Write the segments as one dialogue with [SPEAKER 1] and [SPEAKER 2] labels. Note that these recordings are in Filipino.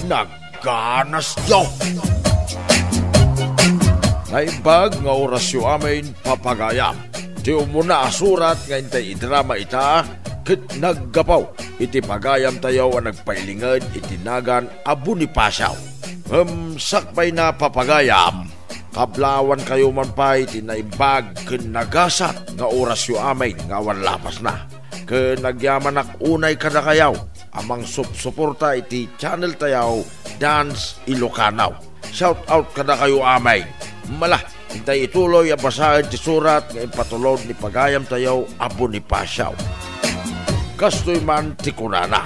[SPEAKER 1] nagganas yaw. Naimbag nga orasyo amin papagayam. Di umuna asurat nga intay idrama ita, kit naggapaw. Iti pagayam tayaw ang nagpailingad itinagan abu ni Pasyaw. Sakpay na papagayam, kablawan kayo man pa itinaimbag kinagasat nga orasyo amin nga wanlapas na. Nagyaman ak unay kada kayaw, amang suporta iti channel tayaw Dance Ilocanaw. Shout out kada kayo amay. Mala, hintay ituloy ang basahin ti surat nga ipatulod ni pagayam tayaw abu ni Pasyaw. Kastoy man ti kunana.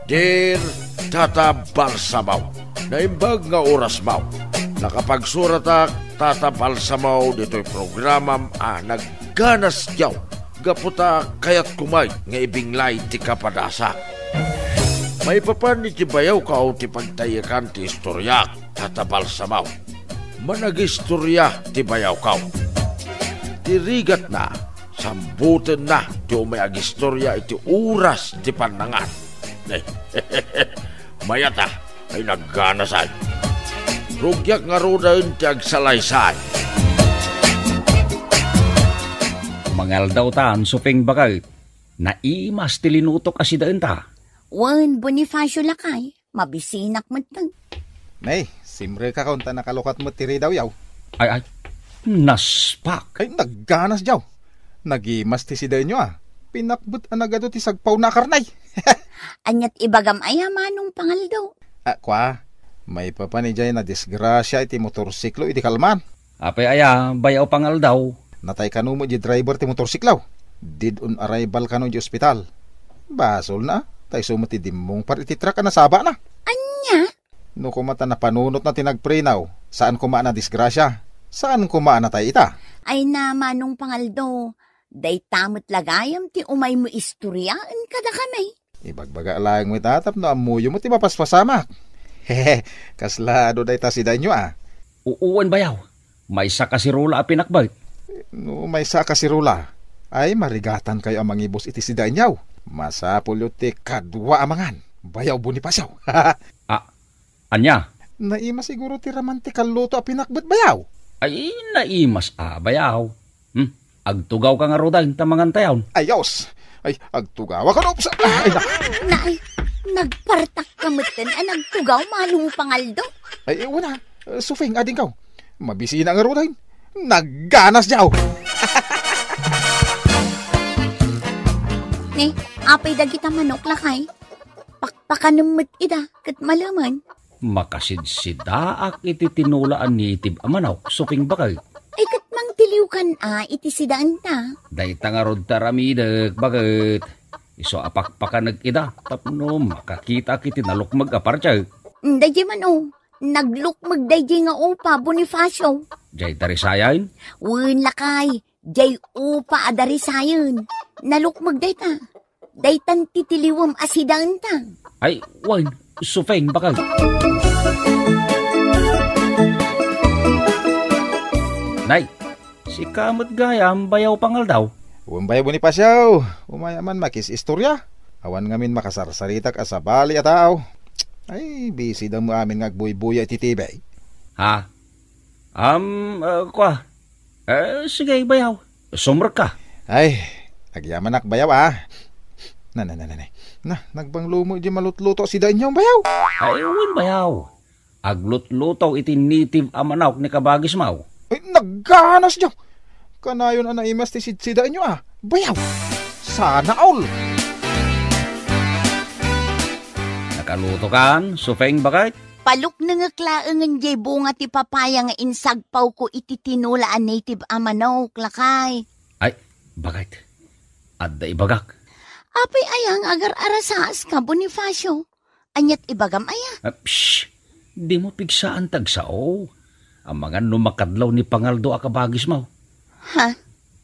[SPEAKER 1] Dear Tata Balsamaw, naimbag nga oras maw. Nakapagsurat ak Tata Balsamaw dito'y programam nagganas yaw. Gaputa kayat kumay nga ibinglay ti kapadasa. May papan iti bayaw ka o ti pagtayakan ti istoryak, Tata Balsamaw. Manag-istorya ti bayaw ka. Tirigat na, sambutin na ti umay ag-istorya iti oras ti panangan. Mayata ay nagganasay. Rugyak nga rodain ti agsalaysay.
[SPEAKER 2] Mangal daw taan, supeng bakal. Naimas tilinutok asidaan ta.
[SPEAKER 3] Wan, Bonifacio lakay. Mabisinak matang.
[SPEAKER 4] Nay, simre ka kaunta nakalukat mo tiri daw yaw.
[SPEAKER 2] Ay, naspak.
[SPEAKER 4] Ay, nagganas yaw. Nagimas ti sidaan nyo Pinakbut anagado ti sagpaw na karnay.
[SPEAKER 3] Anyat ibagam ayamanong pangal daw.
[SPEAKER 4] Kwa, may papanijay na disgrasya iti motorsiklo iti kalman.
[SPEAKER 2] Apay aya, bayaw pangal daw.
[SPEAKER 4] Natay kanu mo di driver ti motorsiklaw. Did on arrival kanu di ospital. Basol na, tay sumati dimong par iti truck na saba na.
[SPEAKER 3] Anya?
[SPEAKER 4] No kumata na panunot na tinagprenaw, saan kumaan na disgrasya? Saan kumaan na tay ita?
[SPEAKER 3] Ay namanong pangal daw. Day tamot lagayam ti umay mo istoryaan kada kamay.
[SPEAKER 4] Ibagbaga lang mo itatap no amuyo mo ti mapaspasamak. Hehe, kaslado day ta si danyo
[SPEAKER 2] Uuwan bayaw. May sakasirula a pinakbag.
[SPEAKER 4] No may sakasirula, ay marigatan kayo ang mangibos iti si danyaw. Masapul ti kadwa amangan. Bayaw Bonifacio.
[SPEAKER 2] Anya?
[SPEAKER 4] Naima siguro ti romantikal luto a pinakbet bayaw.
[SPEAKER 2] Ay, naimas bayaw. Agtugaw ka nga rodahin tamangan tayaw.
[SPEAKER 4] Ayos! Ay, agtugawa ka na.
[SPEAKER 3] Ay, nagpartak kamutin nagtugaw malong pangaldo.
[SPEAKER 4] Ay, wala. Sufing, ading kaw. Mabisi na nga rodahin. Nagganas niyaw.
[SPEAKER 3] Apay dagita manok lakay. Pakpakanumot ida kat malaman.
[SPEAKER 2] Makasidsidaak iti tinulaan ni itib amanaw, suping bakal.
[SPEAKER 3] Ay kat mang tiliw kan iti sidaan ta.
[SPEAKER 2] Day tangarod taramidag, bakit? Iso apakpakanag ida, tapno makakita kiti nalukmag apartya.
[SPEAKER 3] Dayjay man naglukmag dayjay nga upa, Bonifacio.
[SPEAKER 2] Jay tarisayan?
[SPEAKER 3] Wen lakay, jay upa adarisayan. Nalukmag day ta. Daytan titiliwam asidaan ta.
[SPEAKER 2] Ay, wine, sufeng bakal. Nay, si kamot gayam bayaw pangal daw.
[SPEAKER 4] Umbay Bonifacio, umayaman makis istorya. Awan ngamin makasarsaritak asabali at tao. Ay, busy daw mo amin ngagbuy-buya iti tibay.
[SPEAKER 2] Ha? Sige bayaw. Sumr ka.
[SPEAKER 4] Ay, nagyamanak bayaw Na, nagbanglumo di malutluto si daan niyong bayaw.
[SPEAKER 2] Ay, uwin bayaw. Aglutluto iti native amanawk ni kabagis maw.
[SPEAKER 4] Ay, nagganas niyo. Kanayon naimas ti sidsidaan niyo Bayaw. Sana all.
[SPEAKER 2] Nakaluto kan, sufeng bakit?
[SPEAKER 3] Paluk na nga klaangan jay bunga ti papaya nga insagpaw ko iti tinulaan native amanaw, klakay.
[SPEAKER 2] Ay, bakit? Adda ibagak.
[SPEAKER 3] Apay ayang agar arasas ka, Bonifacio. Anyat ibagam aya.
[SPEAKER 2] Di mo pigsaan tagsao. Ang mga numakadlaw ni Pangaldo akabagis mo.
[SPEAKER 3] Ha?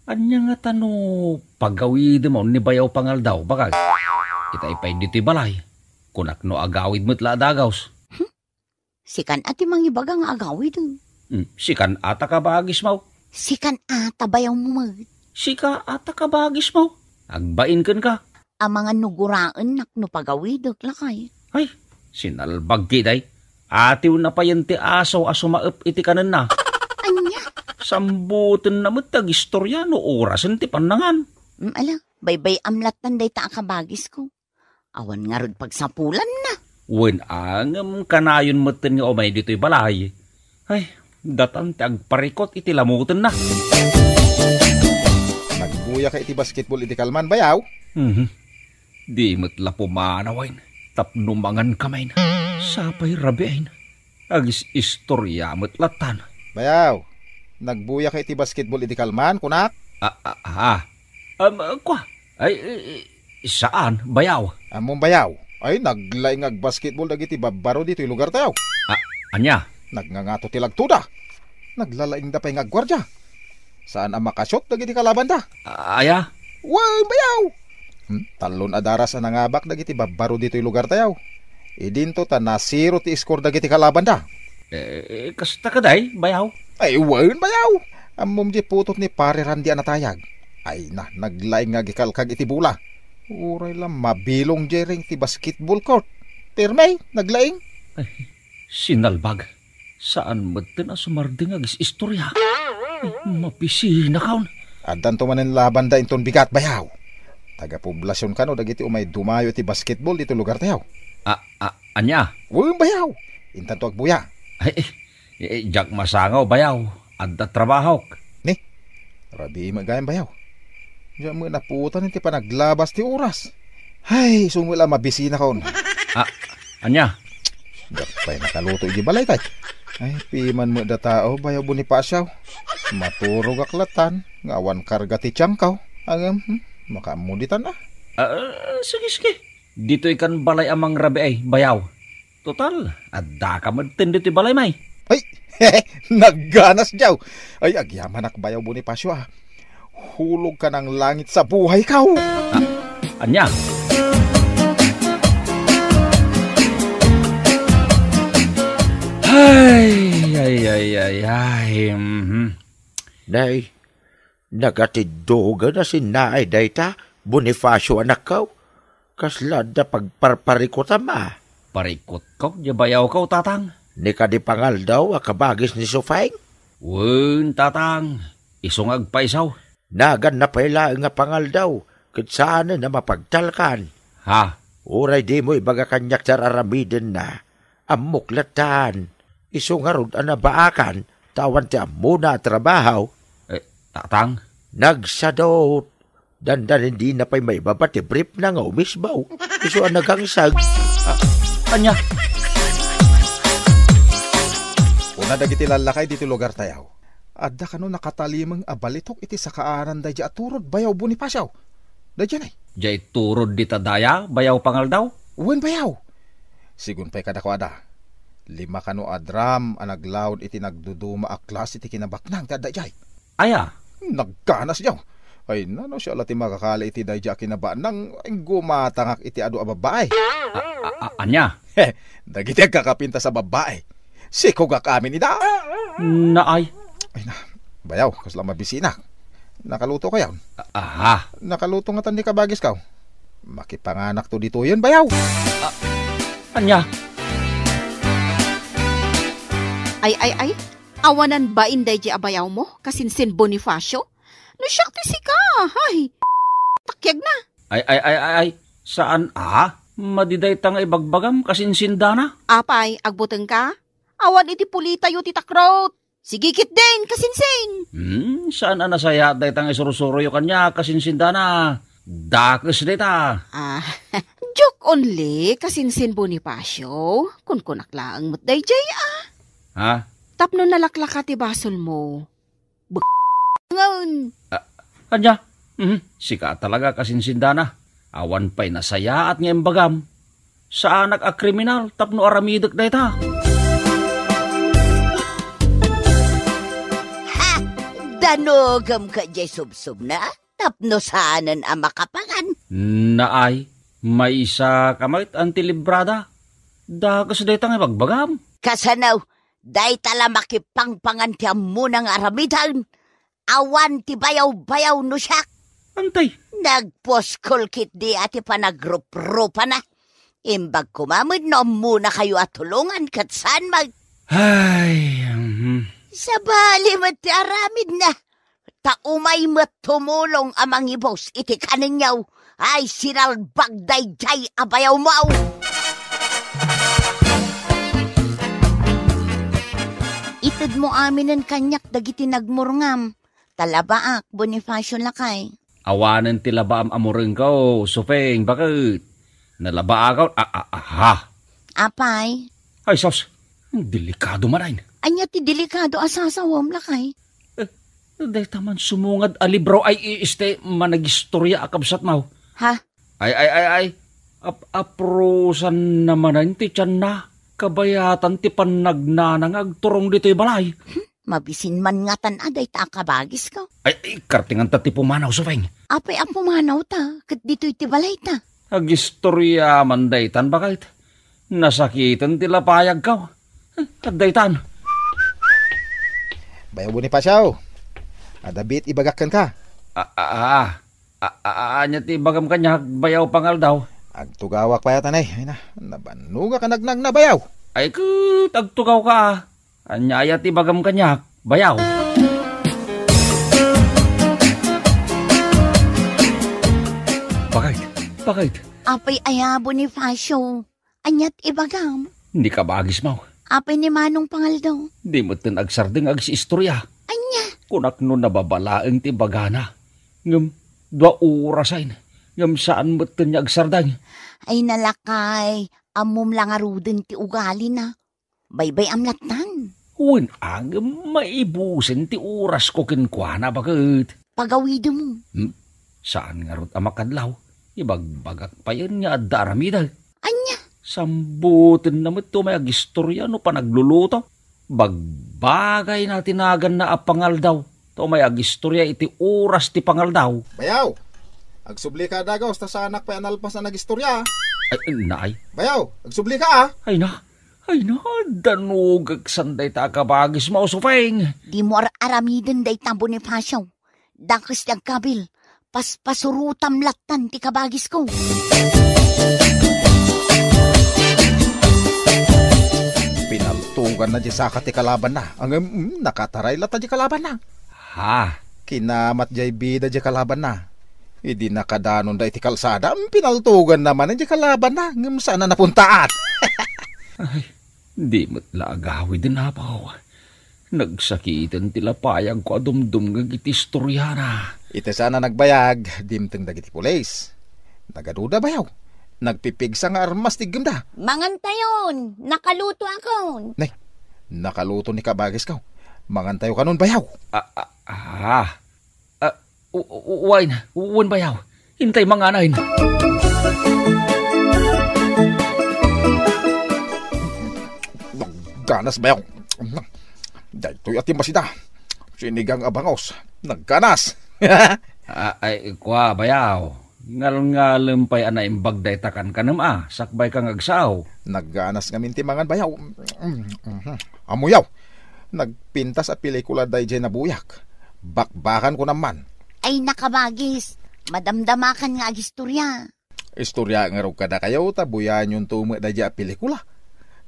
[SPEAKER 2] Anya nga tano pagawid mo ni bayaw Pangaldaw, bakag? Kita ipay dito'y balay. Kunak no agawid mo't laadagaws.
[SPEAKER 3] Sikan ati mangibagang agawid.
[SPEAKER 2] Sikan ata kabagis mo.
[SPEAKER 3] Sikan ata bayaw mo mag.
[SPEAKER 2] Sika ata kabagis mo. Agbain kan ka.
[SPEAKER 3] Ang mga nuguraan nakno pagawid lakay.
[SPEAKER 2] Ay, Sinalbag day. Atiw na pa yan ti aso maep iti kanan na.
[SPEAKER 3] Anya?
[SPEAKER 2] Sambutin na mo tag-istorya no orasan ti panangan.
[SPEAKER 3] Ala, baybay amlatan day ta akabagis ko. Awan nga rod pagsapulan na.
[SPEAKER 2] Wen angam kanayon moten nga umay dito'y balay. Ay, datan ti agparikot iti lamutin na.
[SPEAKER 4] Nagbuya ka iti basketball iti kalman bayaw.
[SPEAKER 2] Di matla pumanawain. Tapnumangan kamay na. Sapay rabiain. Agis istorya matlatan.
[SPEAKER 4] Bayaw, nagbuya ka iti basketball iti kalman, kunak?
[SPEAKER 2] Kwa? Ay, saan? Bayaw?
[SPEAKER 4] Among bayaw. Ay, naglaing ag basketball dagiti babaro dito yung lugar tayo.
[SPEAKER 2] Anya?
[SPEAKER 4] Nagngangato ti lagtuda. Naglalaing da pa'y ngagwardya. Saan ang makashot dagiti kalaban da?
[SPEAKER 2] Aya?
[SPEAKER 4] Way, bayaw! Talon adaras ang nangabak dagiti babaro dito yung lugar tayo. Idinto ta na 0 ti score dagiti kalaban da.
[SPEAKER 2] Kasta ka day, bayaw?
[SPEAKER 4] Ay, way, bayaw! Amom di putot ni pare Randy anatayag. Ay na, naglaing nga gikalkag iti bula. Uray lang mabilong jering ti basketball court. Pirmay, naglaing.
[SPEAKER 2] Ay, sinalbag. Saan matin sumarding agis istorya? Mapisi na kaon.
[SPEAKER 4] Adan to manin laban da inton bigat bayaw. Taga-poblasyon ka no, dagiti umay dumayo ti basketball dito lugar tayo.
[SPEAKER 2] Anya?
[SPEAKER 4] Uy, bayaw. Intan to agbuya.
[SPEAKER 2] Ay, jak masangaw, bayaw. Adda trabaho.
[SPEAKER 4] Ni, rabi magayang bayaw. Diyan mo naputan iti panaglabas ti oras. Ay, sumula mabisina kaon.
[SPEAKER 2] Anya?
[SPEAKER 4] Dapay nakaluto iti balay tay. Ay, piman mo da tao, bayaw Bonifacio. Maturog aklatan, ngawan karga ti tiyangkaw. Agam, makaamuditan na.
[SPEAKER 2] Sige. Dito ikan balay amang rabi ay, bayaw. Total, adda ka madtin dito balay may.
[SPEAKER 4] Ay, nagganas jaw. Ay, agyaman ak bayaw Bonifacio ah. Hulog ka ng langit sa buhay ka.
[SPEAKER 2] Anya? Ay.
[SPEAKER 1] Nay, nagatiddoga na si naay dayta, Bonifacio anak kaw. Kaslad na pagparparikot ama.
[SPEAKER 2] Parikot ko, di bayaw ko, tatang.
[SPEAKER 1] Ni kadipangal daw, akabagis ni Sufeng.
[SPEAKER 2] Wen, tatang. Isungag pa isaw.
[SPEAKER 1] Nagan na pala nga pangal daw, kat saan na mapagtalkan.
[SPEAKER 2] Ha?
[SPEAKER 1] Uray di mo ibaga kanyak tararamidin na. Amuklatan. Isungarod anabaakan, tawan ti amuna trabaho.
[SPEAKER 2] Tatang?
[SPEAKER 1] Nagsadot. Dandan hindi na pa'y may babati brief na nga umisbaw. Iso ang nagangsag.
[SPEAKER 2] Anya?
[SPEAKER 4] Una dagiti lalakay dito lugar tayaw. Adda kano nakatalimang abalitok iti sakaanan da aturod bayaw Bonifacio. Da dyan ay.
[SPEAKER 2] Jay turod di tadaya, bayaw pangal daw?
[SPEAKER 4] Uwan bayaw. Sigun pa'y kadako ada. 5 kano adram anaglaod iti nagduduma aklas iti kinabaknang da jay.
[SPEAKER 2] Aya?
[SPEAKER 4] Nagganas jaw. Ay nano siya lati makakala iti da jay kinabanang gumatangak iti adu a babae.
[SPEAKER 2] Anya?
[SPEAKER 4] Dagiti kakapinta sa babae. Sikogak amin ida.
[SPEAKER 2] Naay?
[SPEAKER 4] Ay na, bayaw, kasla mabisina. Nakaluto ka yan.
[SPEAKER 2] Aha.
[SPEAKER 4] Nakaluto nga tandi kabagis ka. Makipanganak to dito yun, bayaw.
[SPEAKER 2] Anya?
[SPEAKER 5] Ay. Awanan ba inday di abayaw mo? Kasinsin Bonifacio? Nasyakti si ka. Ay, takyag na.
[SPEAKER 2] Ay. Saan? Madiday tang ibagbagam kasinsindana?
[SPEAKER 5] Apay, agbuteng ka? Awan iti pulita yu titakrot. Sigikit din, kasinsin.
[SPEAKER 2] Saan nasaya day tang isurusuro yu kanya kasinsindana? Dakes dita.
[SPEAKER 5] Joke only, kasinsin Bonifacio. Kun kunaklaang mo't day jay
[SPEAKER 2] Ha?
[SPEAKER 5] Tapno nalaklaka ti basol mo. Ngon.
[SPEAKER 2] Anya? Sika talaga kasinsindana. Awan pa'y nasaya at ngayong bagam. Saan nag-akriminal tapno aramidok day ta?
[SPEAKER 3] Danogam ka jay subsub na, tapno saanan ang makapangan.
[SPEAKER 2] Naay, may isa kamait antilibrada. Dagas day tang ibagbagam.
[SPEAKER 3] Kasanaw, day tala makipangpangan ti amunang aramidan. Awan ti bayaw-bayaw no siya.
[SPEAKER 2] Antay.
[SPEAKER 3] Nagposkol kit di ati panagrup-rupa na. Imbag kumamad no muna kayo at tulungan kat saan mag...
[SPEAKER 2] Ay,
[SPEAKER 3] Sa bali mat aramid na. Taumay mat tumulong amang ibos iti kaninyaw. Ay sinalbag dayjay abayaw mo. Itid mo amin ng kanyak dagiti nagmurngam. Talabaak, Bonifacio lakay.
[SPEAKER 2] awanan ti labaam amureng ko, Sufeng, bakit? Nalabaa ka? Ha?
[SPEAKER 3] Apay,
[SPEAKER 2] Ay, sos, delikado marain.
[SPEAKER 3] anya ti delikado asasawam lakay.
[SPEAKER 2] Dahil taman sumungad alibro ay iste managistorya akabsat mau.
[SPEAKER 3] Ha?
[SPEAKER 2] Ay. Aprosan naman na ti tiyan na. Kabayatan ti panagnanang agturong dito'y balay.
[SPEAKER 3] Mabisin man nga tanaday ta kabagis ka.
[SPEAKER 2] Ay, kartingan ta ti pumanaw, Sufeng.
[SPEAKER 3] Apay apumanaw ta, kat dito'y ti balay ta.
[SPEAKER 2] Agistorya man daytan bakit? Nasakitan ti lapayag ka. At daytan.
[SPEAKER 4] Bayaw Bonifacio, adabit ibagakan ka.
[SPEAKER 2] Anya ti bagam kanya bayaw pangal daw.
[SPEAKER 4] Agtugawak pa yata ay na, nabanuga ka nagnang na bayaw.
[SPEAKER 2] Ay kut, agtugaw ka. Anya aya ti bagam kanya bayaw. Bakit?
[SPEAKER 3] Apay aya Bonifacio, anyat ibagam.
[SPEAKER 2] Hindi ka bagis mau.
[SPEAKER 3] Apay ni Manong Pangaldaw.
[SPEAKER 2] Di mo tin agsarding agsistorya.
[SPEAKER 3] Anya,
[SPEAKER 2] Kunak no nababalaeng ti bagana. Ngam, 2 orasain. Ngam saan mo tin agsardang.
[SPEAKER 3] ay nalakay, amom lang aruden ti ugali na. Baybay amlatan.
[SPEAKER 2] Uwin ang maibusin ti oras ko kinkwana bakit?
[SPEAKER 3] Pagawido mo.
[SPEAKER 2] Saan nga rot amakadlaw? Ibagbagak pa yan nga daramida.
[SPEAKER 3] Anya,
[SPEAKER 2] Sambutin na mo ito may agistorya no panagluluto. Bagbagay na tinagan na apangal daw. To may agistorya iti oras ti pangal daw.
[SPEAKER 4] Bayaw, agsubli ka dagaw ta sa anak pa analpas na nagistorya.
[SPEAKER 2] Ay, naay.
[SPEAKER 4] Bayaw, agsubli ka
[SPEAKER 2] Ay na, danugag sanday ta kabagis mo, Sufeng.
[SPEAKER 3] di mo aramiden day ta Bonifacio. Dakas ti agkabil, paspasurutam latan ti kabagis ko.
[SPEAKER 4] Pinaltugan na di saka ti kalaban na. Ang nakataray lata di kalaban na.
[SPEAKER 2] Ha?
[SPEAKER 4] Kinamat jay bida di kalaban na. Idi nakadanon da iti kalsada. Pinaltugan naman di kalaban na. Ngam saan na napuntaat.
[SPEAKER 2] Di mo't laagawi din na pa. Nagsakitan tila payag ko adumdum ng iti istorya na.
[SPEAKER 4] Ite sana nagbayag. Dimteng dagiti pulis. Nagaduda bayaw. Nagpipigsa nga armas tigim da.
[SPEAKER 3] Mangantayon, nakaluto ako.
[SPEAKER 4] Nay, nakaluto ni kabagis ka. Mangantayo ka nun bayaw.
[SPEAKER 2] Uwan bayaw. Hintay mga anayin.
[SPEAKER 4] Ganas bayaw. Dahito'y ating masida. Sinigang abangos. Nagganas.
[SPEAKER 2] Ay, kwa bayaw. Ngal-ngalem pa'y anaimbag day takan ka nama. Sakbay kang agsaw.
[SPEAKER 4] Nagganas nga mintimangan bayaw. Amuyaw. Nagpintas at pelikula day dyan na buyak. Bakbakan ko naman.
[SPEAKER 3] Ay nakabagis, madamdamakan nga agistorya.
[SPEAKER 4] Istorya nga raw kada kayo, tabuyan yung tuma day dyan pelikula.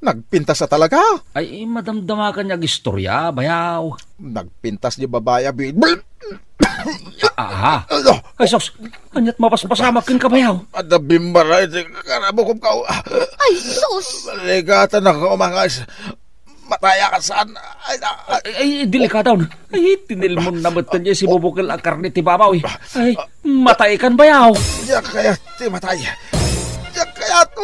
[SPEAKER 4] Nagpintas sa talaga.
[SPEAKER 2] Ay, madamdamakan niya istorya, bayaw.
[SPEAKER 4] Nagpintas di babaya.
[SPEAKER 2] Ay, sos, anyat mapaspasama kin ka, bayaw.
[SPEAKER 4] Adabimbara, karabukop ka.
[SPEAKER 3] Ay sus!
[SPEAKER 4] Ligatan na ka umangas. Mataya ka saan.
[SPEAKER 2] Ay, delikadaw na. Ay, tinilmon na matan niya si bubukil ang karne ti babaw. Ay, matay kan, bayaw.
[SPEAKER 4] Diyak kaya ti matay. Diyak kaya to.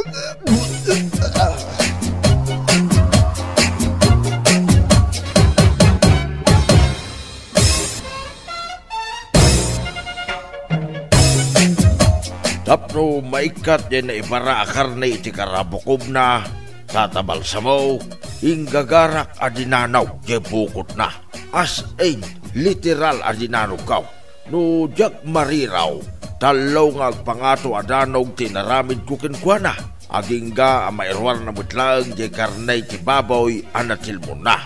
[SPEAKER 1] Tapno maikat yan na ibara akarne iti karabukob na tatabal sa mo, ingagarak adinanaw jay bukot na. As in, literal adinanaw kaw. No jak mariraw, talaw nga agpangato adanog tinaramid kukinkwana. Agingga amairwar na mutlang jay karnay ti baboy anatil mo na.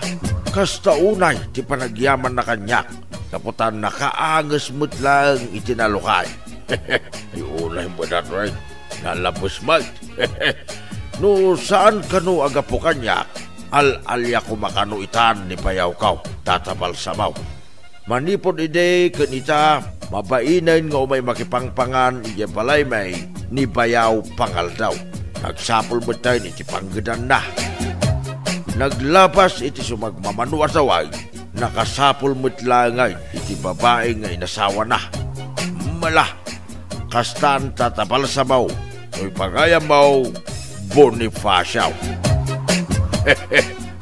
[SPEAKER 1] Kasta unay ti panagyaman na kanyak, kaputan nakaangas mutlang itinalukay. Iulay mo na rin. nalabos mag. No saan kanu agapo kanya, al-alya kumakano itan ni bayaw kaw, tatabal samaw. Manipod ide kanita, mabainan nga umay makipangpangan, iya balay may ni bayaw pangal daw. Nagsapol mo tayo iti panggadan na. Naglabas iti sumagmamanuasaway, nakasapol mo't langay iti babae nga inasawa na. Mala, kastan tatabal samaw, oy pagayam mo, Bonifacio.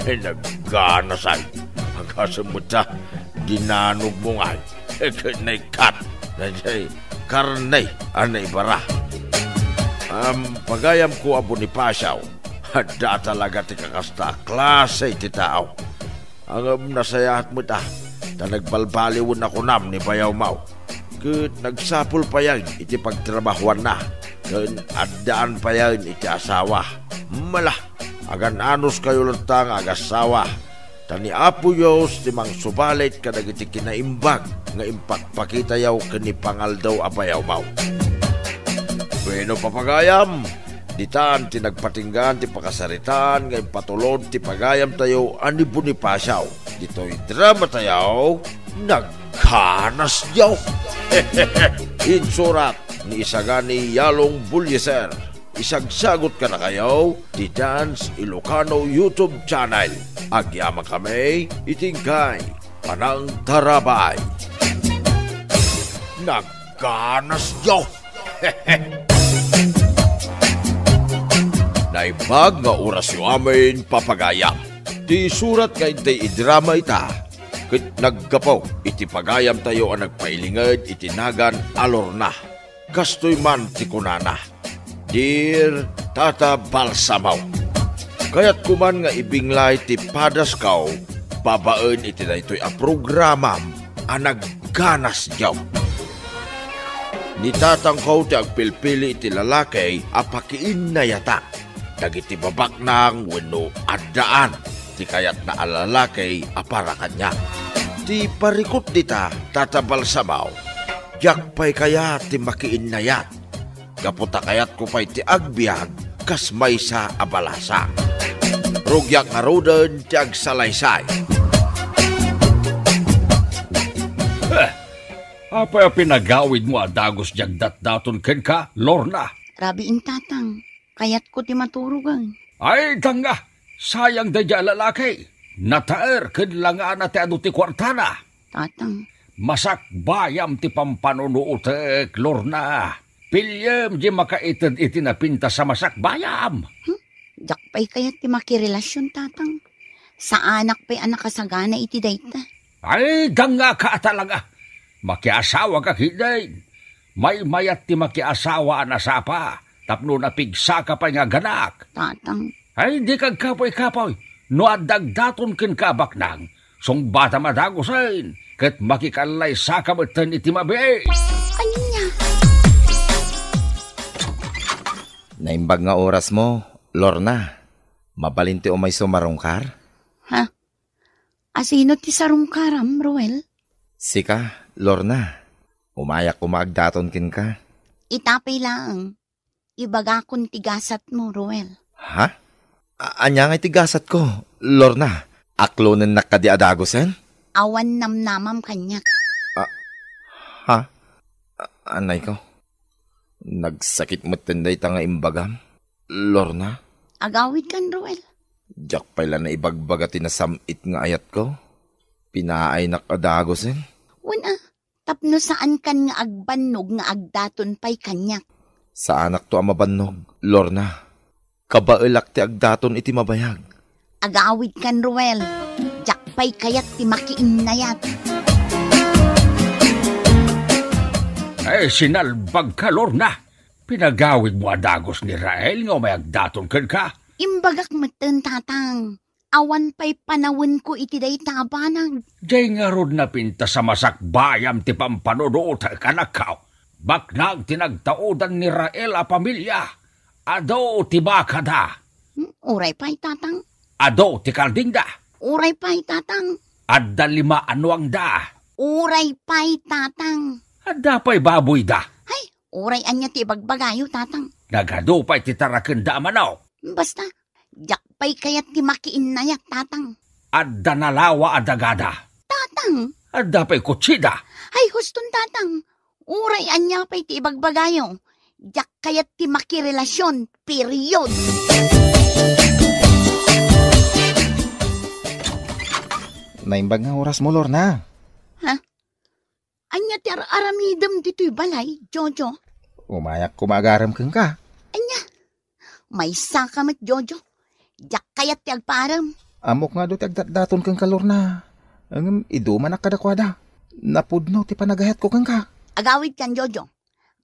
[SPEAKER 1] Nagganasay. Hangkasamuta, dinanog mo ngay. Kanay kat. Nandiyan, karnay, anay bara. Pagayam ko ang Bonifacio, hada talaga ti kakasta klase ti tao. Ang nasayahat mo ta, na nagbalbaliwon ako nam ni bayaw mau. Kat nagsapol pa yan, iti pagtrabahuan na. Kan addaan pa yan iti asawa. Mala, agan anos kayo lantang agasawa. Tani Apo Diyos ti mang subalit kadag iti kinaimbag nga impakpakita yaw kani pangal daw abayaw mau. Bueno papagayam, ditan ti nagpatinggan ti pakasaritan nga impatulod ti pagayam tayo ani Bonifacio. Dito'y drama tayo, nagkanas yaw. Insurat ni Isagani Yalong Bulyeser. Isagsagot ka na kayo di Dance Ilocano YouTube channel. Agyama kami itingkay panang tarabay. Nagkanas yaw. Naibag nga oras yung amin papagayam. Di surat kay iti idrama ita. Kit naggapaw iti pagayam tayo ang nagpailingad itinagan alor na. Kastoy man ti kunana. Dear Tata Balsamaw. Kaya't kuman nga ibinglay ti padas kaw, babaan iti na ito'y a programam ang nagganas diyaw. Ni tatang kaw ti agpilpili iti lalaki apakiin na yata. Dagiti babak nang weno addaan ti kayat na alalaki apara kanya. Ti parikot dita Tata Balsamaw. Jakpay kaya ti makiin na yat. Kaputa kayat ko pa'y ti agbiag kas may sa abalasa. Rugyak nga rodan ti agsalaysay.
[SPEAKER 2] Apay pinagawid mo adagos jagdat daton ken ka, Lorna?
[SPEAKER 5] Rabiin tatang, kayat ko ti maturugan.
[SPEAKER 2] Ay, tanga, sayang da dya lalaki. Nataer ken lang na ti adu ti kwartana.
[SPEAKER 5] Tatang,
[SPEAKER 2] Masak bayam ti pampanunuutek, Lorna. Pilyem di makaited iti napinta sa masak bayam.
[SPEAKER 5] jakpay kayat ti makirelasyon tatang. Sa anak pa'y anak kasagana iti dayta.
[SPEAKER 2] Ay, danga ka talaga. Makiasawa ka hiday. May mayat ti makiasawa na sapa. Tapno napigsa ka pa nga ganak.
[SPEAKER 5] Tatang,
[SPEAKER 2] Ay, di kag kapoy-kapoy. No adagdaton ken kabak nang. Song bata madagosain. Ket makikalay sa kamatan iti mabi.
[SPEAKER 5] anya?
[SPEAKER 6] Naimbag nga oras mo, Lorna. Mabalinti o may sumarungkar?
[SPEAKER 5] Ha? Asino ti sarungkaram, Roel?
[SPEAKER 6] Sika, Lorna. Umayak kumagdaton kin ka.
[SPEAKER 5] Itapay lang. Ibaga kong tigasat mo, Roel.
[SPEAKER 6] Ha? Anya nga tigasat ko, Lorna. Aklonen nakadiadagosen?
[SPEAKER 5] Awan namnamam kanya.
[SPEAKER 6] Ha? Anay ko? Nagsakit mo tenday ta nga imbagam? Lorna?
[SPEAKER 5] Agawid kan, Roel.
[SPEAKER 6] Diyak pala na ibagbagati na samit nga ayat ko. Pinaay nakadagosen?
[SPEAKER 5] Una, tapno saan kan nga agbannog nga agdaton pa'y kanyak.
[SPEAKER 6] Sa anak to ang mabannog, Lorna. Kabaelak ti agdaton iti mabayag.
[SPEAKER 5] Agawid kan, Roel. Jakpay kayat ti makiinnayat.
[SPEAKER 2] Ay, sinalbag ka, Lorna. Pinagawid mo adagos ni Rael nga may agdaton ken ka.
[SPEAKER 5] Imbagak meten tatang. Awan pa'y panawin ko iti day tabanag.
[SPEAKER 2] Day nga rod na pinta sa masak bayam ti pampanunuot kanakaw. Baknag tinagtaodan ni Rael a pamilya. Ado ti bakada.
[SPEAKER 5] Uray pa'y tatang.
[SPEAKER 2] Ado ti kaldingda.
[SPEAKER 5] Uray pa'y tatang.
[SPEAKER 2] Adda lima anuang da.
[SPEAKER 5] Uray pa'y tatang.
[SPEAKER 2] Adda pa'y baboy da.
[SPEAKER 5] Ay, uray anya ti bagbagayo tatang.
[SPEAKER 2] Nagadupay ti tarakenda manaw.
[SPEAKER 3] Basta, jakpay kayat ti makiin na yat, tatang.
[SPEAKER 2] Adda nalawa adagada.
[SPEAKER 3] Tatang,
[SPEAKER 2] Adda pa'y kutsida.
[SPEAKER 3] ay huston tatang. Uray anya pa'y ti ibagbagayo. Jak kayat ti makirelasyon, period.
[SPEAKER 4] Naimbag nga oras mo, Lorna.
[SPEAKER 3] Anya ti aramidam dito'y balay, Jojo.
[SPEAKER 4] Umayak kumagaram kang ka.
[SPEAKER 3] Anya, may sakamat, Jojo. Jak kayat ti agparam.
[SPEAKER 4] Amok nga do ti agdatdaton kang ka, Lorna. Ang iduman na kadakwada. Napudno ti panagayat ko kang ka.
[SPEAKER 3] Agawid kan, Jojo.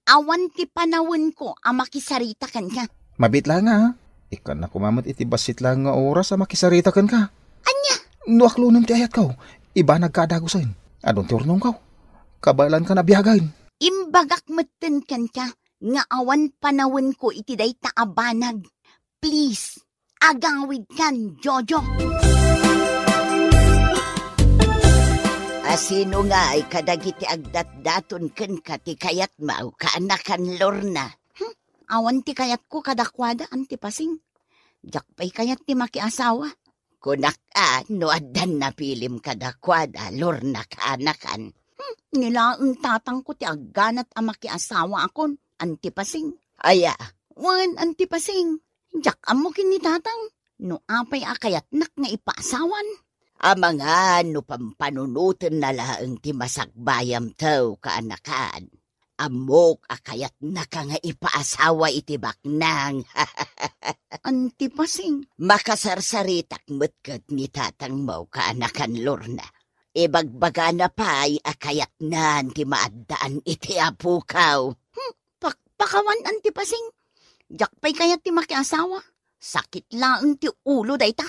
[SPEAKER 3] Awan ti panawin ko ang makisarita kan ka.
[SPEAKER 4] Mabit lang nga. Ikan na kumamat iti basit lang nga oras sa makisarita kan ka.
[SPEAKER 3] Anya,
[SPEAKER 4] Nuaklunam ti ayat ko. Iba nagkadagusin. Adon ti urnong ko. Kabalan ka na biyagain.
[SPEAKER 3] imbagak meten kan ka. Nga awan panawin ko iti day taabanag. Please, agawid kan, Jojo. Asino nga ay kadagiti agdat-daton ken ka ti kayat mau kaanakan Lorna. Awan ti kayat ko kadakwada antipasing. Jakpay kayat ti makiasawa. Kunak no adan na pilim kadakwada Lorna kaanakan. Nilaang tatang ko ti agganat ang makiasawa akon antipasing. Aya, wan antipasing. Jak amo kini tatang. No apay akayat nak nga ipaasawan. Mga no pampanunutan na laang ti masakbayam taw kaanakan. Amok akayat na ka nga ipaasawa iti baknang. Antipasing. Makasarsaritak metket ni tatang mo kaanakan Lorna. Ibagbaga na pa'y akayat na ti maaddaan iti apukaw. Pakawan antipasing. Jakpay kayat ti makiasawa. Sakit lang ti ulo day ta.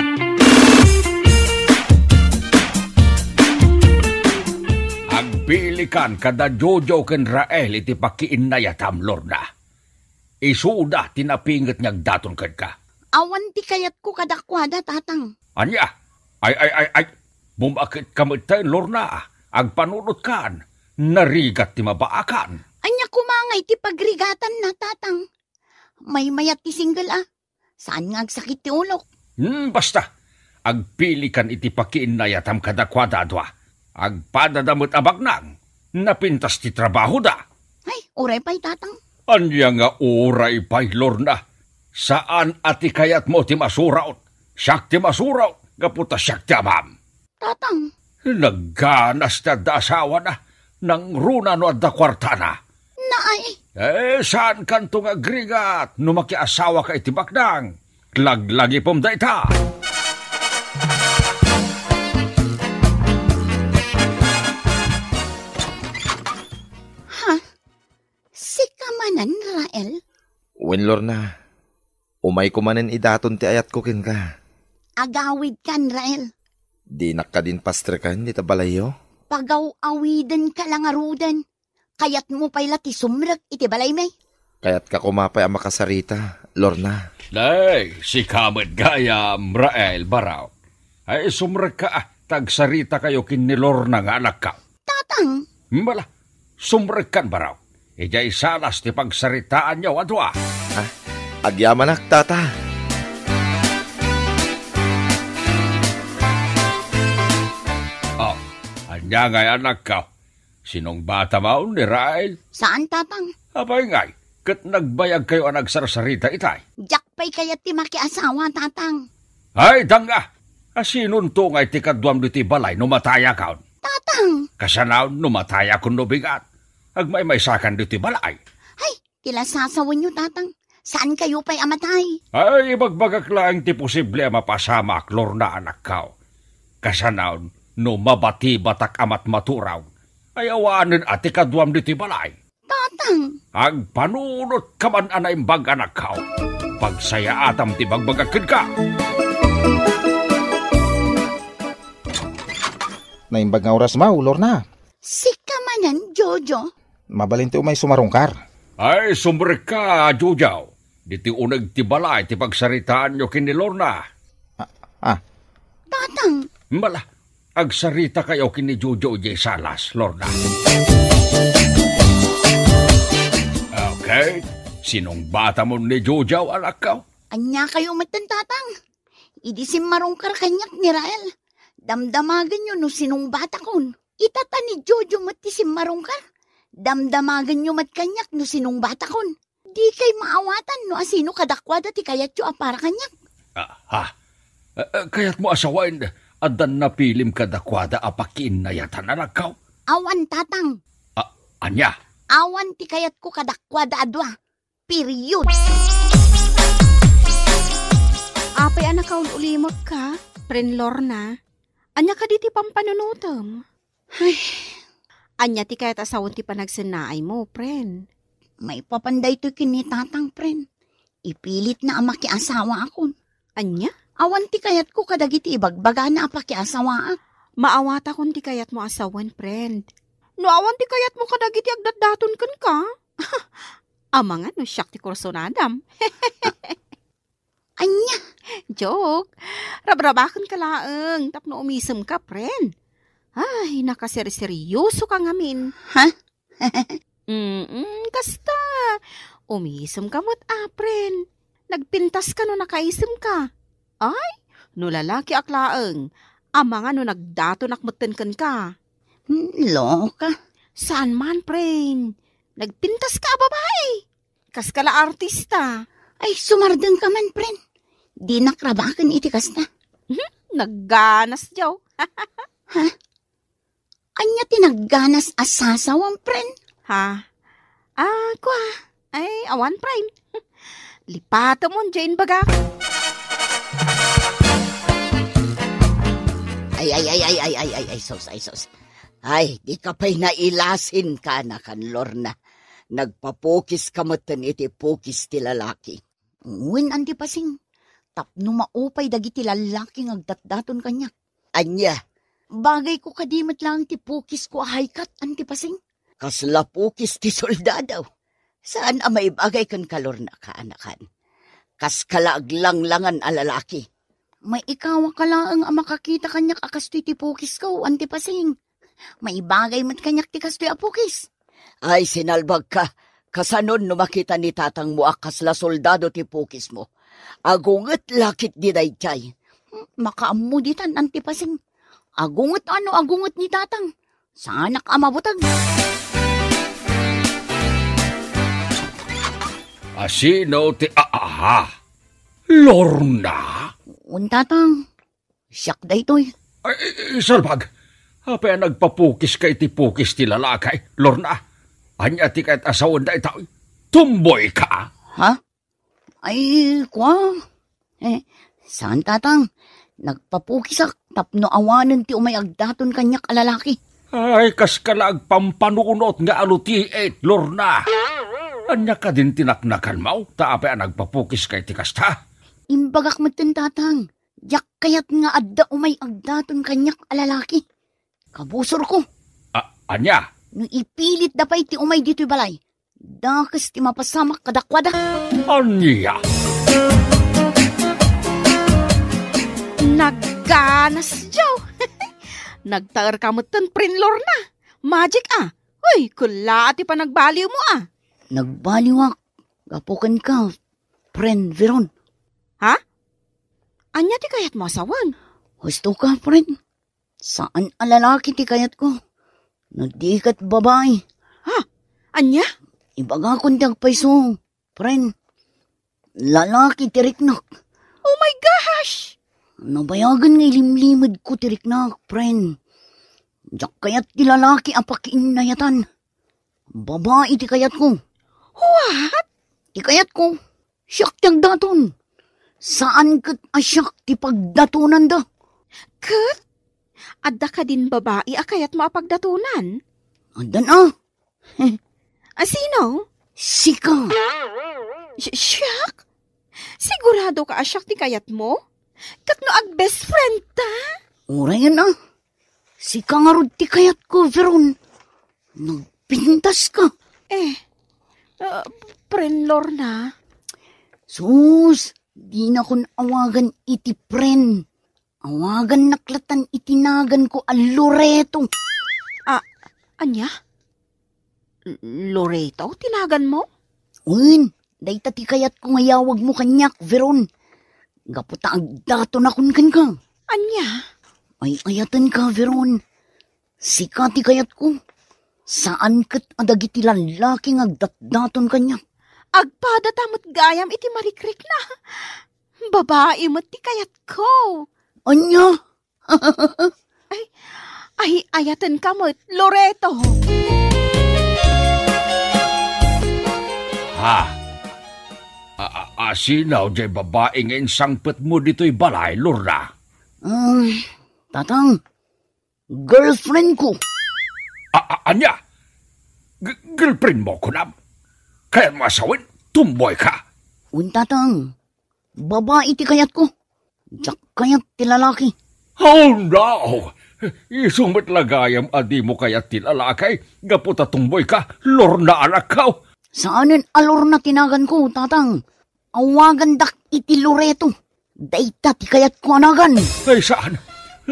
[SPEAKER 2] Agpilikan kada Jojo ken Rael iti pakiinnayatam, Lorna. Isuda tinapinget niyag daton ken ka.
[SPEAKER 3] Awan ti kayat ko kadakwada, tatang.
[SPEAKER 2] Anya? Ay. Bumakit kamitay, Lorna. Agpanunot kan. Narigat ti mabaakan.
[SPEAKER 3] Anya kumangay ti pagrigatan na, tatang. May mayat ti single Saan nga agsakit ti ulok?
[SPEAKER 2] Basta. Agpilikan iti pakiinnayatam kadakwada adwa. Agpadadamot abagnang. Napintas ti trabaho da.
[SPEAKER 3] Ay, uray pa'y tatang.
[SPEAKER 2] Anya nga uray pa'y, Lorna. Saan ati kayat mo ti masuraot? Siyak ti masuraot. Gaputa siyak ti amam.
[SPEAKER 3] Tatang.
[SPEAKER 2] Nagganas na da asawa na. Nang runa no adda kwartana.
[SPEAKER 3] Naay.
[SPEAKER 2] Saan kanto nga agrigat? No makiasawa ka iti baknang. Laglagi pom da ita.
[SPEAKER 3] Sikamanan, Rael?
[SPEAKER 6] Wen, Lorna. Umay kumanen idaton ti ayat ko ken ka.
[SPEAKER 3] Agawid kan, Rael.
[SPEAKER 6] Di nakadin pastre kan di tabalayo.
[SPEAKER 3] Pagaw-awiden ka lang aruden. Kayat mo pa'y lati sumrag iti balay may.
[SPEAKER 6] Kayat ka kumapay ang makasarita, Lorna.
[SPEAKER 2] Day, si Kamed Gayam, Rael Baraw. Ay sumrag ka tagsarita kayo kin ni Lorna nga anak ka.
[SPEAKER 3] Tatang.
[SPEAKER 2] Bala, sumrag kan Baraw. Ijay salas ti pagsaritaan niyo adwa.
[SPEAKER 6] Agyamanak, tata.
[SPEAKER 2] Anya ngay anak ka. Sinong bata mo ni Rael?
[SPEAKER 3] Saan, tatang?
[SPEAKER 2] Abay ngay, kat nagbayag kayo ang nagsarsarita itay.
[SPEAKER 3] Jakpay kayat ti makiasawa, tatang.
[SPEAKER 2] Ay, danga! Asinunto ngay ti kadwam di ti balay numataya kaon.
[SPEAKER 3] Tatang.
[SPEAKER 2] Kasanaw numataya kun nubigat. Agmay sakan di ti balay.
[SPEAKER 3] Ay, tila sasawan niyo, tatang. Saan kayo pa'y amatay?
[SPEAKER 2] Ay, ibagbagak lang ti posible mapasama ak Lorna anak kao. Kasanaw no mabati batak amat maturaw. Ay awanin ati kadwam di ti balay.
[SPEAKER 3] Tatang.
[SPEAKER 2] Agpanunot ka man anay bag anak kao. Pagsaya atam ti bagbagakin ka.
[SPEAKER 4] Naimbag nga oras mau, Lorna.
[SPEAKER 3] Sikamanan, Jojo.
[SPEAKER 4] Mabalinti umay sumarungkar.
[SPEAKER 2] Ay, sumrek ka, Jujaw. Diti unag ti balay ti pagsaritaan nyo kin ni Lorna.
[SPEAKER 3] Tatang.
[SPEAKER 2] Mala, agsarita kayo kin ni Jujo J. Salas, Lorna. Okay, Sinong bata mo ni Jojaw, alakaw?
[SPEAKER 3] Anya kayo matantatang. Idi si marungkar kanyak ni Rael. Damdamagan nyo no sinong bata kon. Itata ni Jojo mati si marungkar. Damdamagan nyo mat kanyak no sinong bata kon. Di kay maawatan no asino kadakwada ti kayat yo para kanyak.
[SPEAKER 2] Kaya't mo asawain, adan na pilim kadakwada apakin na yatan, alakaw?
[SPEAKER 3] Awan tatang.
[SPEAKER 2] Anya?
[SPEAKER 3] Awan ti kayat ko kadakwada adwa. Period.
[SPEAKER 5] Apay anak kaun ulimot ka, Pren Lorna. Anya ka di ti pampanunutom.
[SPEAKER 3] Ay,
[SPEAKER 5] Anya ti kayat asawon ti panagsinaay mo, Pren.
[SPEAKER 3] may papanday to kinitatang pren. Ipilit na ama asawa akon.
[SPEAKER 5] Anya?
[SPEAKER 3] Awan ti kayat ko kadagiti ibagbaga na apa asawa ak.
[SPEAKER 5] Maawata kon ti kayat mo asawan, Pren. No awan ti kayat mo kadagiti agdadaton kan ka. Amangan no siyak ti kursonadam.
[SPEAKER 3] Anya,
[SPEAKER 5] Joke. Rabrabakan ka laeng. Tapno umisem ka, Pren. Ay, nakaseri-seryoso ka ngamin.
[SPEAKER 3] Ha?
[SPEAKER 5] Kasta. Umisem ka mo't Pren. Nagpintas ka no nakaisem ka. Ay, no lalaki ak laeng. Amangan no nagdato nakmutten kan ka.
[SPEAKER 3] Loka.
[SPEAKER 5] Saan man, Pren? Nagpintas ka, babae. Kas ka la artista.
[SPEAKER 3] Ay, sumardeng ka man, pren. Di nakrabakan iti kasta.
[SPEAKER 5] Nagganas, Joe.
[SPEAKER 3] Anya tinagganas asasawan, pren.
[SPEAKER 5] Ha? Kwa. Ay, awan, Pren. Lipata mo, Jane Baga.
[SPEAKER 3] Ay, sos. Ay, di ka pa'y nailasin ka na kan Lorna. Nagpapukis ka matan iti pukis ti lalaki. Uwin andi pasing. Tapno maupay dagiti lalaki ngagdatdaton kanyak. Anya, bagay ko kadimot lang ti pukis ko ahaykat andi pasing. Kasla pukis ti soldadaw. Saan may bagay kan Lorna ka anakan? Kas kalaaglang-langan a lalaki. May ikaw ka lang ang makakita kanyak akastoy ti pukis ko, andi pasing. May bagay mat kanyak ti kastoy a pukis. Ay, sinalbag ka. Kasanon no makita ni tatang mo akas la soldado ti pukis mo. Agunget lakit di dayjay. Makaamu ditan anti pasing. Agunget ni tatang. Sanak amabutag.
[SPEAKER 2] Asino ti Lorna?
[SPEAKER 3] Tatang. Siyak da ito'y.
[SPEAKER 2] Ay, salbag. Apay nagpapukis ka iti pukis ti lalakay, Lorna. Anya ti kahit asawan da itaw. Tumboy ka.
[SPEAKER 3] Ha? Ay, kwa. Saan tatang? Nagpapukisak tapno awanan ti umay agdaton kanyak alalaki.
[SPEAKER 2] Ay, kas ka lang pampanunot nga alutiit, Lorna. Anya ka din tinaknakan mo, taapay nagpapukis kay ti kasta.
[SPEAKER 3] Imbagak matin tatang. Yak kayat nga adda umay agdaton kanyak alalaki. Kabusor ko.
[SPEAKER 2] Anya?
[SPEAKER 3] No ipilit dapay ti umay dito'y balay. Dakas ti mapasamak kadakwada.
[SPEAKER 2] Anya?
[SPEAKER 5] Nagganas, Joe. Nagtaar ka mo tan, Pren Lorna. Magic Uy, kula ati pa nagbaliw mo
[SPEAKER 3] Nagbaliwak. Gapukan ka, Pren Veron.
[SPEAKER 5] Ha? Anya ti kayat mo asawan?
[SPEAKER 3] Gusto ka, Pren. Saan alalaki ti kayat ko? Nagdikat babae.
[SPEAKER 5] Ha? Anya?
[SPEAKER 3] Ibaga kong paiso, Pren. Lalaki ti riknak.
[SPEAKER 5] Oh my gosh!
[SPEAKER 3] Nabayagan nga ilimlimad ko ti riknak, Pren. Diyak kayat ti lalaki apakiin na yatan. Babae ti kayat ko.
[SPEAKER 5] What?
[SPEAKER 3] Ti kayat ko. Siyak ti agdaton. Saan kat asyak ti pagdatunan da?
[SPEAKER 5] Kat? Adda ka din babae akayat mo apagdatunan?
[SPEAKER 3] Adan
[SPEAKER 5] Sino?
[SPEAKER 3] Sika.
[SPEAKER 5] Siyak? Sigurado ka asyak ti kayat mo? Kat no ag best friend ta?
[SPEAKER 3] Urayan Sika nga rod ti kayat ko, Veron. Nagpintas ka.
[SPEAKER 5] Pren Lorna?
[SPEAKER 3] Sus, di na kon awagan iti Pren. Awagan naklatan itinagan ko ang Loreto.
[SPEAKER 5] Anya? Loreto? Tinagan mo?
[SPEAKER 3] Uwin, Dayta ti kayat ko ngayawag mo kanyak, Veron. Gaputa agdaton akon kan ka.
[SPEAKER 5] Anya?
[SPEAKER 3] Ay ayatan ka, Veron. Sika ti kayat ko. Saan kat adagiti lalaki agdatdaton kanyak.
[SPEAKER 5] Agpada tamot gayam iti marikrik na. Babae mo ti kayat ko.
[SPEAKER 3] Anya?
[SPEAKER 5] Ay, ayatan ka mo, Loreto.
[SPEAKER 2] Ha? Asinaw jay babae nga insangpet mo dito'y balay, Lorna.
[SPEAKER 3] Tatang, girlfriend ko.
[SPEAKER 2] Anya? Girlfriend mo ko nam? Kaya masawin, tumboy ka.
[SPEAKER 3] Tatang, babae ti kayat ko. Jak kayat ti lalaki.
[SPEAKER 2] Oh no! Isumit lagayam adi mo kaya tilalakay, gaputa tumboy ka, Lorna anak ka.
[SPEAKER 3] Saanin alor na tinagan ko, tatang? Awagan dak iti Loreto. Dayta ti kayat ko anagan.
[SPEAKER 2] Ay saan?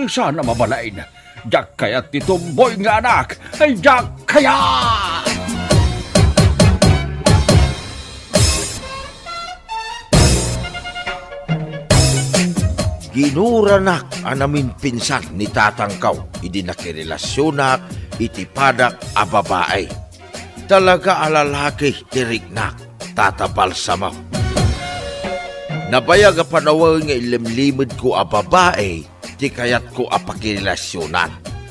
[SPEAKER 2] Sana mabalain. Jak kayat ti tumboy nga anak. Ay jak kayat!
[SPEAKER 1] Ginuranak anamin pinsan ni tatangkaw, idi nakirelasyonak, iti padak a babae. Talaga alalaki tirignak, tatabal samaw. Nabayag a panawag nga ilimlimid ko a babae, di kayat ko a pakirelasyonan.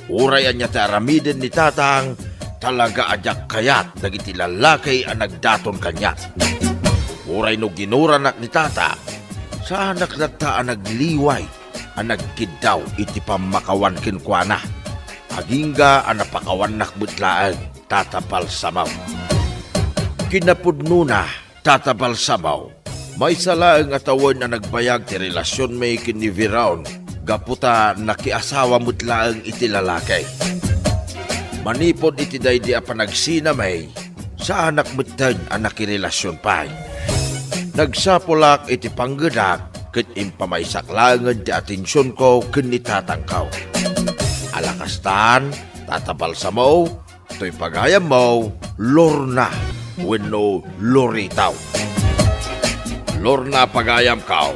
[SPEAKER 1] Urayan niya taramiden ni tatang, talaga adyak kayat, nagiti lalaki a nagdaton kanya. Uray no ginuranak ni tatang, sa anak nata ang nagliway, ang nagkidaw iti pamakawan kinkwana. Agingga ang napakawan nakbutlaan, tatapal samaw. Kinapudno na, tatapal samaw. May salaang atawan na nagbayag ti relasyon may kini Veraon, gaputa nakiasawa mutlaang iti lalaki. Manipod iti daydi a panagsina may, sa anak mutag ang nakirelasyon pa'y. Nagsapulak iti panggedak ket impamaysaklangan ti atensyon ko ken ni tatangkaw. Alakastan, tatabal sa mo, to'y pagayam mo, Lorna, wenno Loritaw. Lorna pagayam kaw,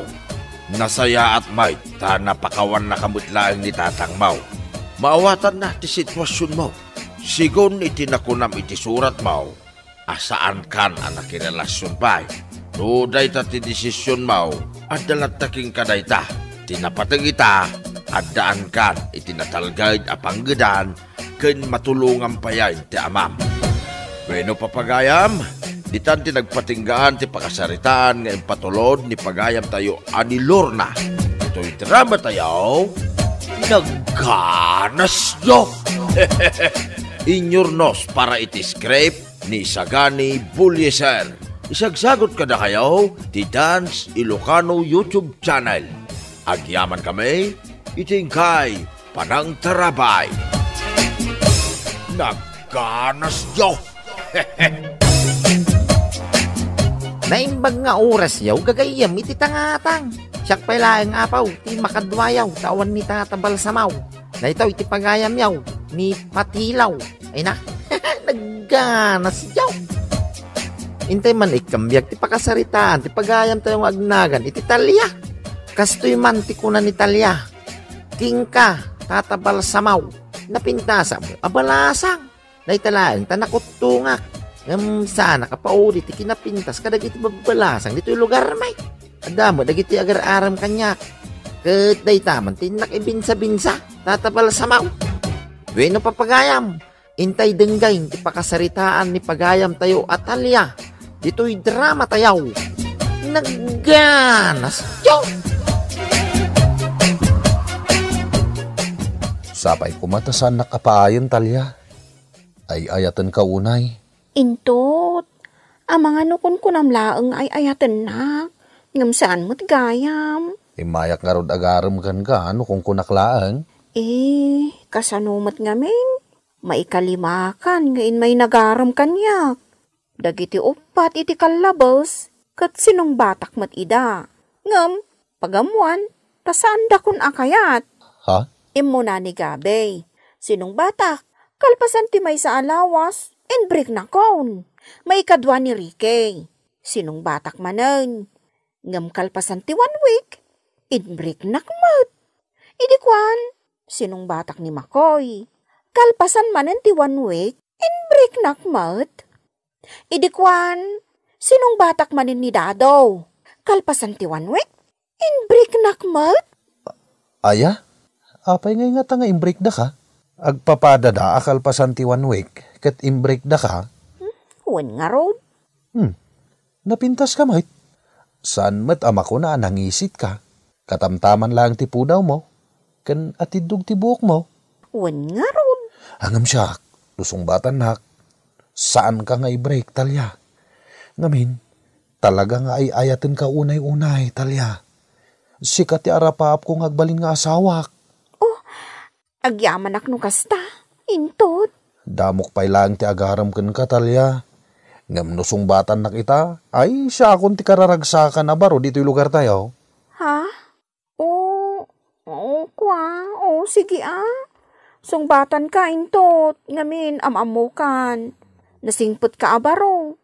[SPEAKER 1] nasaya at may, ta napakawan na kamutlaang ni tatang mo. Maawatan na ti sitwasyon mo. Sigon iti nakunam iti surat mo, asaan kan ang nakirelasyon pa'y. No, dayta ti desisyon mo, at dalataking ka dayta. Tinapatag ita, at daan kan, itinatalgay a panggedan, ken matulungan pa yan ti amam. Bueno papagayam, ditan ti nagpatinggaan ti pakasaritaan nga impatulod ni pagayam tayo ani Lorna. Ito'y drama tayo, nagganas nyo! Inyornos para iti-scrape ni Sagani Bulyeser. Isagsagot ka na kayo, ti Dance Ilocano YouTube channel. Agyaman kami, itingkay, panang tarabay. Nagganas nyo!
[SPEAKER 6] Naimbag nga oras yaw, gagayam iti tangatang. Siyak pailaang apaw, ti makadwayaw, tawan ni tatabal samaw. Na ito iti pagayam yaw, ni patilaw. Ay na, nagganas yaw. Intay man ikambyak, ti pakasaritaan, ti pagayam tayong agnagan, iti talya. Kastoy man ti kunan ni talya. Tingka, tatabal samaw, napintasa mo, abalasang. Naitalaan, tanakutungak. Sana kapauli, ti kinapintas, kadag iti babalasang, dito'y lugar may. Adamo, dagiti agar-aram kanyak. Kat day taman, tinak ibinsa-binsa, tatabal samaw. Bueno papagayam, intay denggay, ti pakasaritaan ni pagayam tayo at talya. Dito'y drama tayaw. Nagganas. Yo!
[SPEAKER 7] Sabay kumatasan nakapayon talya. Ay ayatan ka unay.
[SPEAKER 5] Intot, amang ano kun kunamlaang ay ayatan na. Ngamsaan mo't gayam.
[SPEAKER 7] Imayak nga rod agaram kan ka, ano kung kunaklaan?
[SPEAKER 5] Kasanumat ngamin. Maikalimakan, ngayon may nagaram kanyak. Dagiti upat iti kalabos, kat sinong batak mat ida. Ngam, pagamuan, tasanda kun akayat.
[SPEAKER 7] Ha?
[SPEAKER 5] Imo na ni Gabay. Sinong batak? Kalpasan ti may sa alawas, and break na kon. May kadwa ni Ricky. Sinong batak manen? Ngam kalpasan ti 1 week. Inbreak nakmat. Idikwan, sinong batak ni Makoy? Kalpasan manen ti 1 week. Inbreak nakmat. Idikwan, sinong batak manen ni Dado? Kalpasan ti 1 week. Inbreak nakmat.
[SPEAKER 7] Aya? Apay nga nga imbreak da ka? Agpapada da akal pasan ti 1 week, kat imbreak da ka?
[SPEAKER 5] Wan nga road.
[SPEAKER 7] Napintas ka, mait. Saan mat ama ko na nangisit ka? Katamtaman lang ti pudaw mo. Kan atidug ti buhok mo.
[SPEAKER 5] Wan nga road.
[SPEAKER 7] Hangam siya, lusong batan nak. Saan ka nga i-break, Talya? Ngamin, talaga nga ay ayatin ka unay-unay, Talya. Sikat ti arapap kong agbalin nga asawak.
[SPEAKER 5] Agyaman ak no kasta. Intot.
[SPEAKER 7] Damok pay lang ti agaram kan ka, Talya. Ngam nusong batan na kita, ay siya akong ti kararagsakan na baro dito'y lugar tayo.
[SPEAKER 5] Ha? Sige Sungbatan ka, intot. Ngamin, amamukan. Nasingput ka abaro.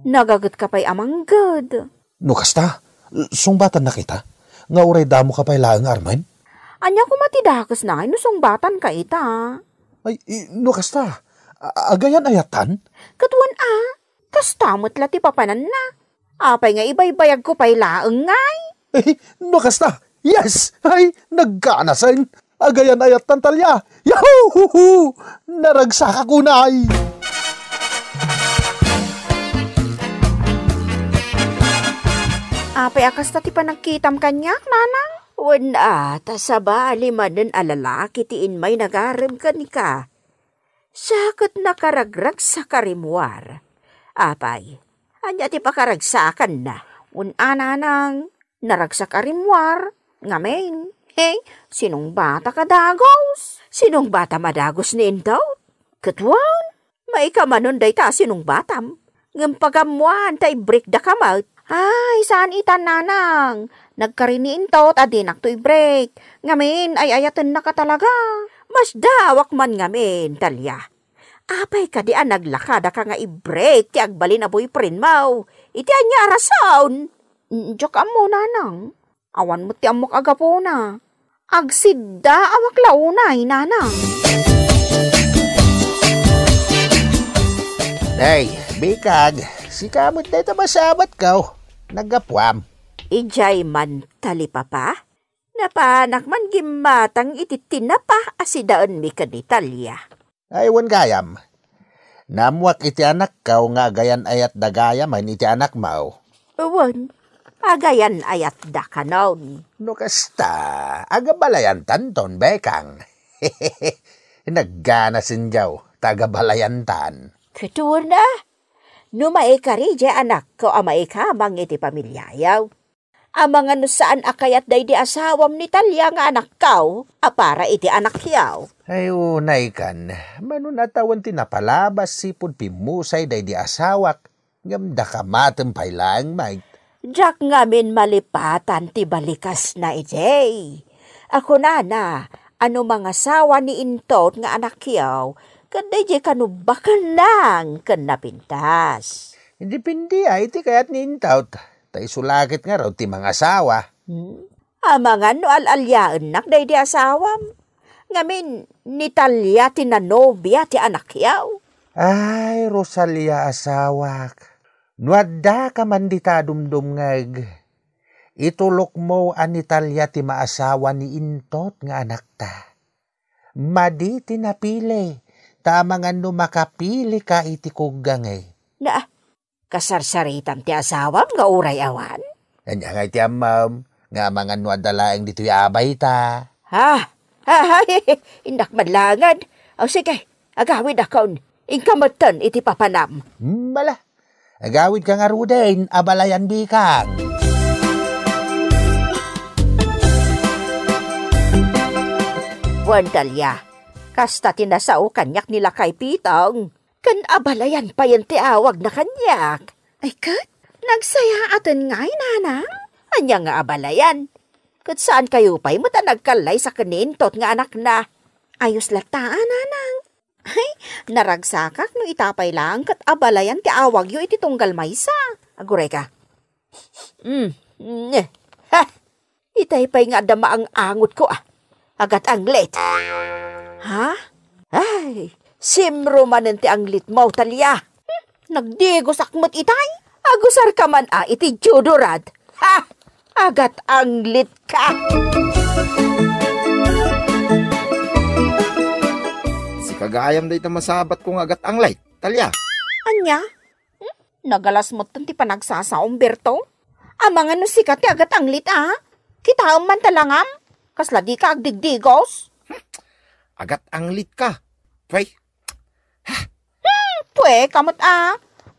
[SPEAKER 5] Nagagat ka pa'y amanggad.
[SPEAKER 7] No kasta, sungbatan na kita. Nga uray damo ka pay lang, Arman.
[SPEAKER 5] Anya ko matidakas na, sungbatan ka ita.
[SPEAKER 7] Ay, no kasta, agayan ayatan?
[SPEAKER 5] Katuan kastamot lati papanan na. Apay nga ibay-bayag ko pa'y laeng ngay.
[SPEAKER 7] Eh, no kasta, yes! Ay, nagkanasan. Agayan ayatan, Talya. Yahoo! Naragsaka ko na ay.
[SPEAKER 5] Apay akas ta ti panagkitam kanyak, nanang? Wala, tasaba alimanan alalaki tiin may nagarem ka ni ka. Sakot nakaragrag sa karimwar. Apay, anya ti pakaragsakan na. Nanang, naragsak karimwar. Ngamen, hey, sinong bata kadagos? Sinong bata madagos ni Indaw? Katwan, may kamanon day ta sinong batam. Ngampagamuan tay break da kamot. Ay, saan itan nanang? Nagkariniin tot, adinak to'y break. Ngamin, ay ayatan na ka talaga. Mas dawak man ngamin, Talya. Apay ka di naglakada ka nga i-break, ti agbalin na boyfriend mo. Iti anya arasaon. Diyak mo, nanang. Awan mo ti amok agapo na. Agsidda awak launay, nanang.
[SPEAKER 6] Day, bikag. Si kamot na ito masabat ka. Nagapwam.
[SPEAKER 5] Ijay man tali papa. Napanak man gimatang ititinapa asidaan mi ka ni Talya.
[SPEAKER 6] Aywan gayam. Namuak iti anak ka nga agayan ayat dagayam ay iti anak mo.
[SPEAKER 5] Uwan, agayan ayat da ka noon.
[SPEAKER 6] No kasta, agabalayan tanton bekang. Nagganasin jaw, tagabalayan tan.
[SPEAKER 5] Ketua na. No maikari di anak ko amaikamang iti pamilyayaw. Amang ano saan akayat day di asawam ni Talya nga anak kao, apara iti anak yaw.
[SPEAKER 6] Ay unay kan, manunatawan tinapalabas sipod pimusay day di asawak, ngamda ka matempay lang, mate.
[SPEAKER 5] Diyak ngamin malipatan ti balikas na ijay. Ako na, ano mga sawa ni Intot nga anak yaw, kanday di kanubakan lang kan napintas.
[SPEAKER 6] Hindi pindi ay iti kayat ni Intot. Tay sulakit nga raw ti mga asawa.
[SPEAKER 5] Amangan no alalyaan nak day di asawam. Ngamin ni Talya tinanobya ti anak yaw.
[SPEAKER 6] Ay, Rosalia asawak. Nuadda ka man di ta dumdumngag. Itulok mo an ni Talya ti maasawa ni Intot nga anak ta. Madi tinapili. Tamangan no makapili ka iti kugang eh.
[SPEAKER 5] Na, kasarsaritan ti asawam nga uray awan?
[SPEAKER 6] Kanya nga iti amam, nga mga no adalaeng dito'y abay ta.
[SPEAKER 5] Indak madlangad. O sige, agawid akon. Ingkamatan iti papanam.
[SPEAKER 6] Bala, agawid ka nga rudain, abalayan bikang.
[SPEAKER 5] Wan Talya. Kasta tinasao kanyak nila kay Pitong. Kan abalayan pa yan ti awag na kanyak. Ay kat, nagsaya atin ngay, nanang. Anya nga abalayan. Kat saan kayo pa'y mata nagkalay sa kanintot nga anak na. Ayos lataan, nanang. Ay, naragsakak no itapay lang kat abalayan ti awag yo iti tunggal maysa. Aguray ka. Ha! Itay pa'y nga dama ang angot ko Agat ang late. Ha? Ay, simro man ti ang lit mo, Talya. Nagdigos akmot itay. Agusar ka man iti judorad. Ha! Agat ang lit ka.
[SPEAKER 6] Si kagayam day masabat kong agat ang light, Talya.
[SPEAKER 5] Anya? Nagalas mo ti panagsasaom, Berto? Amang ano sikat ti agat ang lit, Kita man talangam? Kasla di ka agdigdigos?
[SPEAKER 6] Agat ang lit ka. Pway.
[SPEAKER 5] Pwe, kamot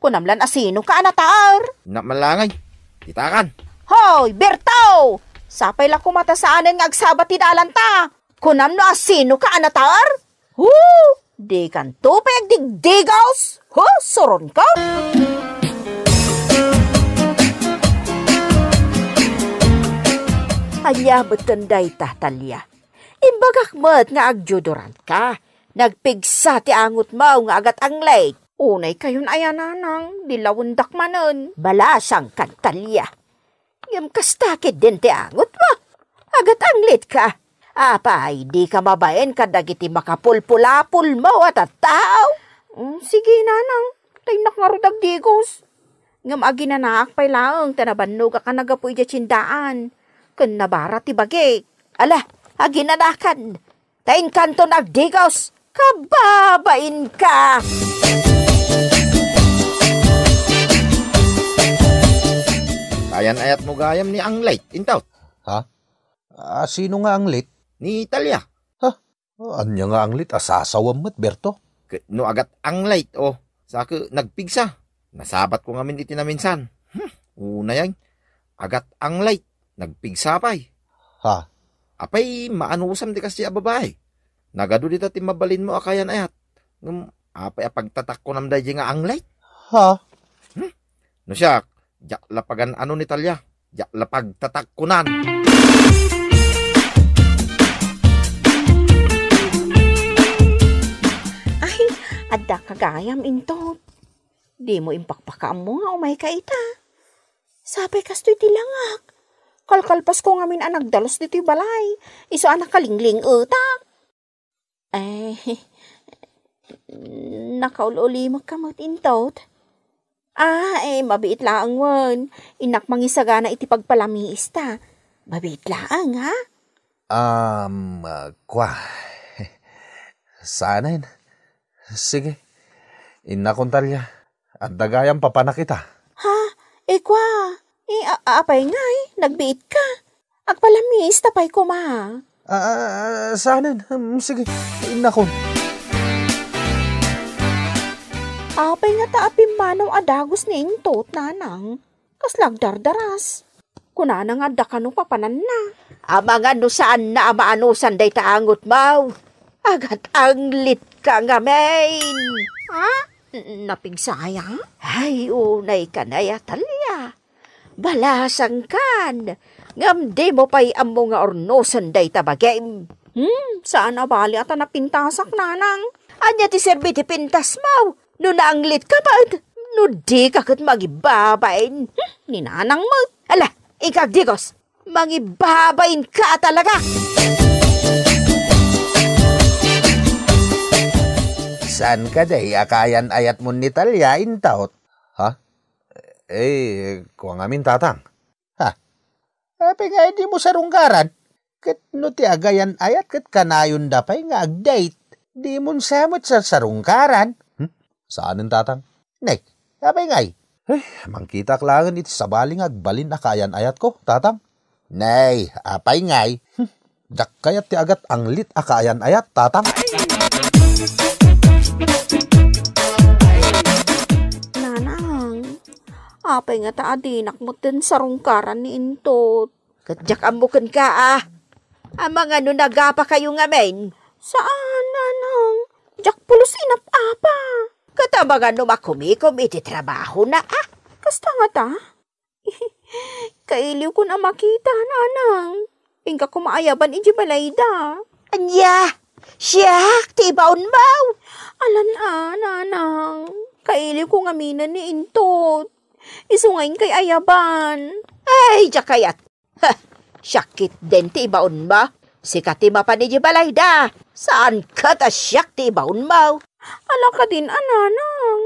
[SPEAKER 5] Kunamlan asino ka anatar.
[SPEAKER 6] Namalangay. Itakan.
[SPEAKER 5] Hoy, Berto! Sapay la kumata saanan nga agsabat tinalanta. Kunam no asino ka anatar? Di kan tupay agdigdigos? Soron ka? Anya beton day Talya. Imbagak met nga agjudoran ka. Nagpigsa ti angot mo nga agat ang late. Unay kayon ayananang, dilawundak manon. Balasang kan Talya. Ngam kastakit din ti angot mo. Agat ang late ka. Apay, di ka mabayan ka dagiti makapulpulapul mo at tao. Sige nanang, tay nakngarudag digos. Ngam aginanak pay laang, tanabannog ka nagapoy dya tsindaan. Kun nabara ti bagay. Ala, aginanakan. Tain kanto nagdigos. Kababain ka.
[SPEAKER 6] Kayan ayat mo gayam ni ang light, intaw.
[SPEAKER 7] Ha? Sino nga ang lit?
[SPEAKER 6] Ni Talya.
[SPEAKER 7] Anya nga ang lit? Asasawam mo't, Berto.
[SPEAKER 6] No agat ang light, Saka nagpigsa. Nasabat ko ngamin iti na minsan. Una yan. Agat ang light. Nagpigsa pa'y.
[SPEAKER 7] Ha?
[SPEAKER 6] Apay, maanusam di kasi babae. Nagado dito ti mabalin mo akayan ayat. Apay pagtatak ko namday nga ang light.
[SPEAKER 7] Ha?
[SPEAKER 6] No siya, jak lapagan ano ni Talya. Jak lapag tatak kunan.
[SPEAKER 5] Ay, adda kagayam intot. Di mo impakpakaam mo nga umay ka ita. Sabay kastoy tilangak. Kalkalpas ko ngamin nagdalos dito'y balay. Iso anak kalingling utak. Nakaululi magkamot intot. Mabiit laang wan. Inak mangisagana iti pagpalamiis ta. Mabiit laang, ha?
[SPEAKER 7] Sanain. Sige. Inakon Talya. At dagayang papanak kita.
[SPEAKER 5] Ha? Kwa? Apay ngay, nagbiit ka. Agpalamis, tapay ko ma.
[SPEAKER 7] Saanin? Sige, inakon.
[SPEAKER 5] Apay nga taapim manaw adagos ni intot, nanang. Kaslag dardaras. Kunanang adda ka no papanan na. Mga no saan na amaanusan day taangot mau. Agat ang lit ka nga main. Ha? Napigsaya? Ay, unay ka na ya, Talya. Balasang kan. Ngam di mo pa'y amo nga ornosan day tabagay. Saan abali ata napintasak nanang? Anya ti serbi ti pintas mo. No naanglit ka ba? No di ka kat magibabain. Ni nanang mo. Ala, ikagdigos. Magibabain ka talaga.
[SPEAKER 7] Saan ka day? Akayan ayat mo ni Talya intaot. Ha? Kuwang amin tatang. Ha? Ape nga hindi mo sarunggaran. Kat no ti agayan ayat kat kanayon dapay nga agdate. Di mo samot sa sarunggaran. Saan ang tatang? Nek, ape nga mangkita klangan iti sabaling agbalin akayan ayat ko, tatang. Nay, apay nga dak kayat ti agat ang lit akayan ayat, tatang.
[SPEAKER 5] Apay nga taadinak mo din sarungkaran ni intot. Kadyak amukan ka Amang ano nagapa kayo nga men? Saan, nanang? Jak pulos inap-apa. Katabagan no makumikom iti trabaho na Kasta nga ta? Kailiw ko na makita, nanang. Ingka kumaayaban iji balayda. Anya! Siyak! Tibaon mau! Alan nanang. Kailiw ko nga minan ni intot. Isungain kay ayaban. Ay, jakayat. Ha, syakit din ti ibaon ba? Sikat ti mapanidya balay da. Saan ka ta syak ti ibaon mo? Ala ka din, ananang.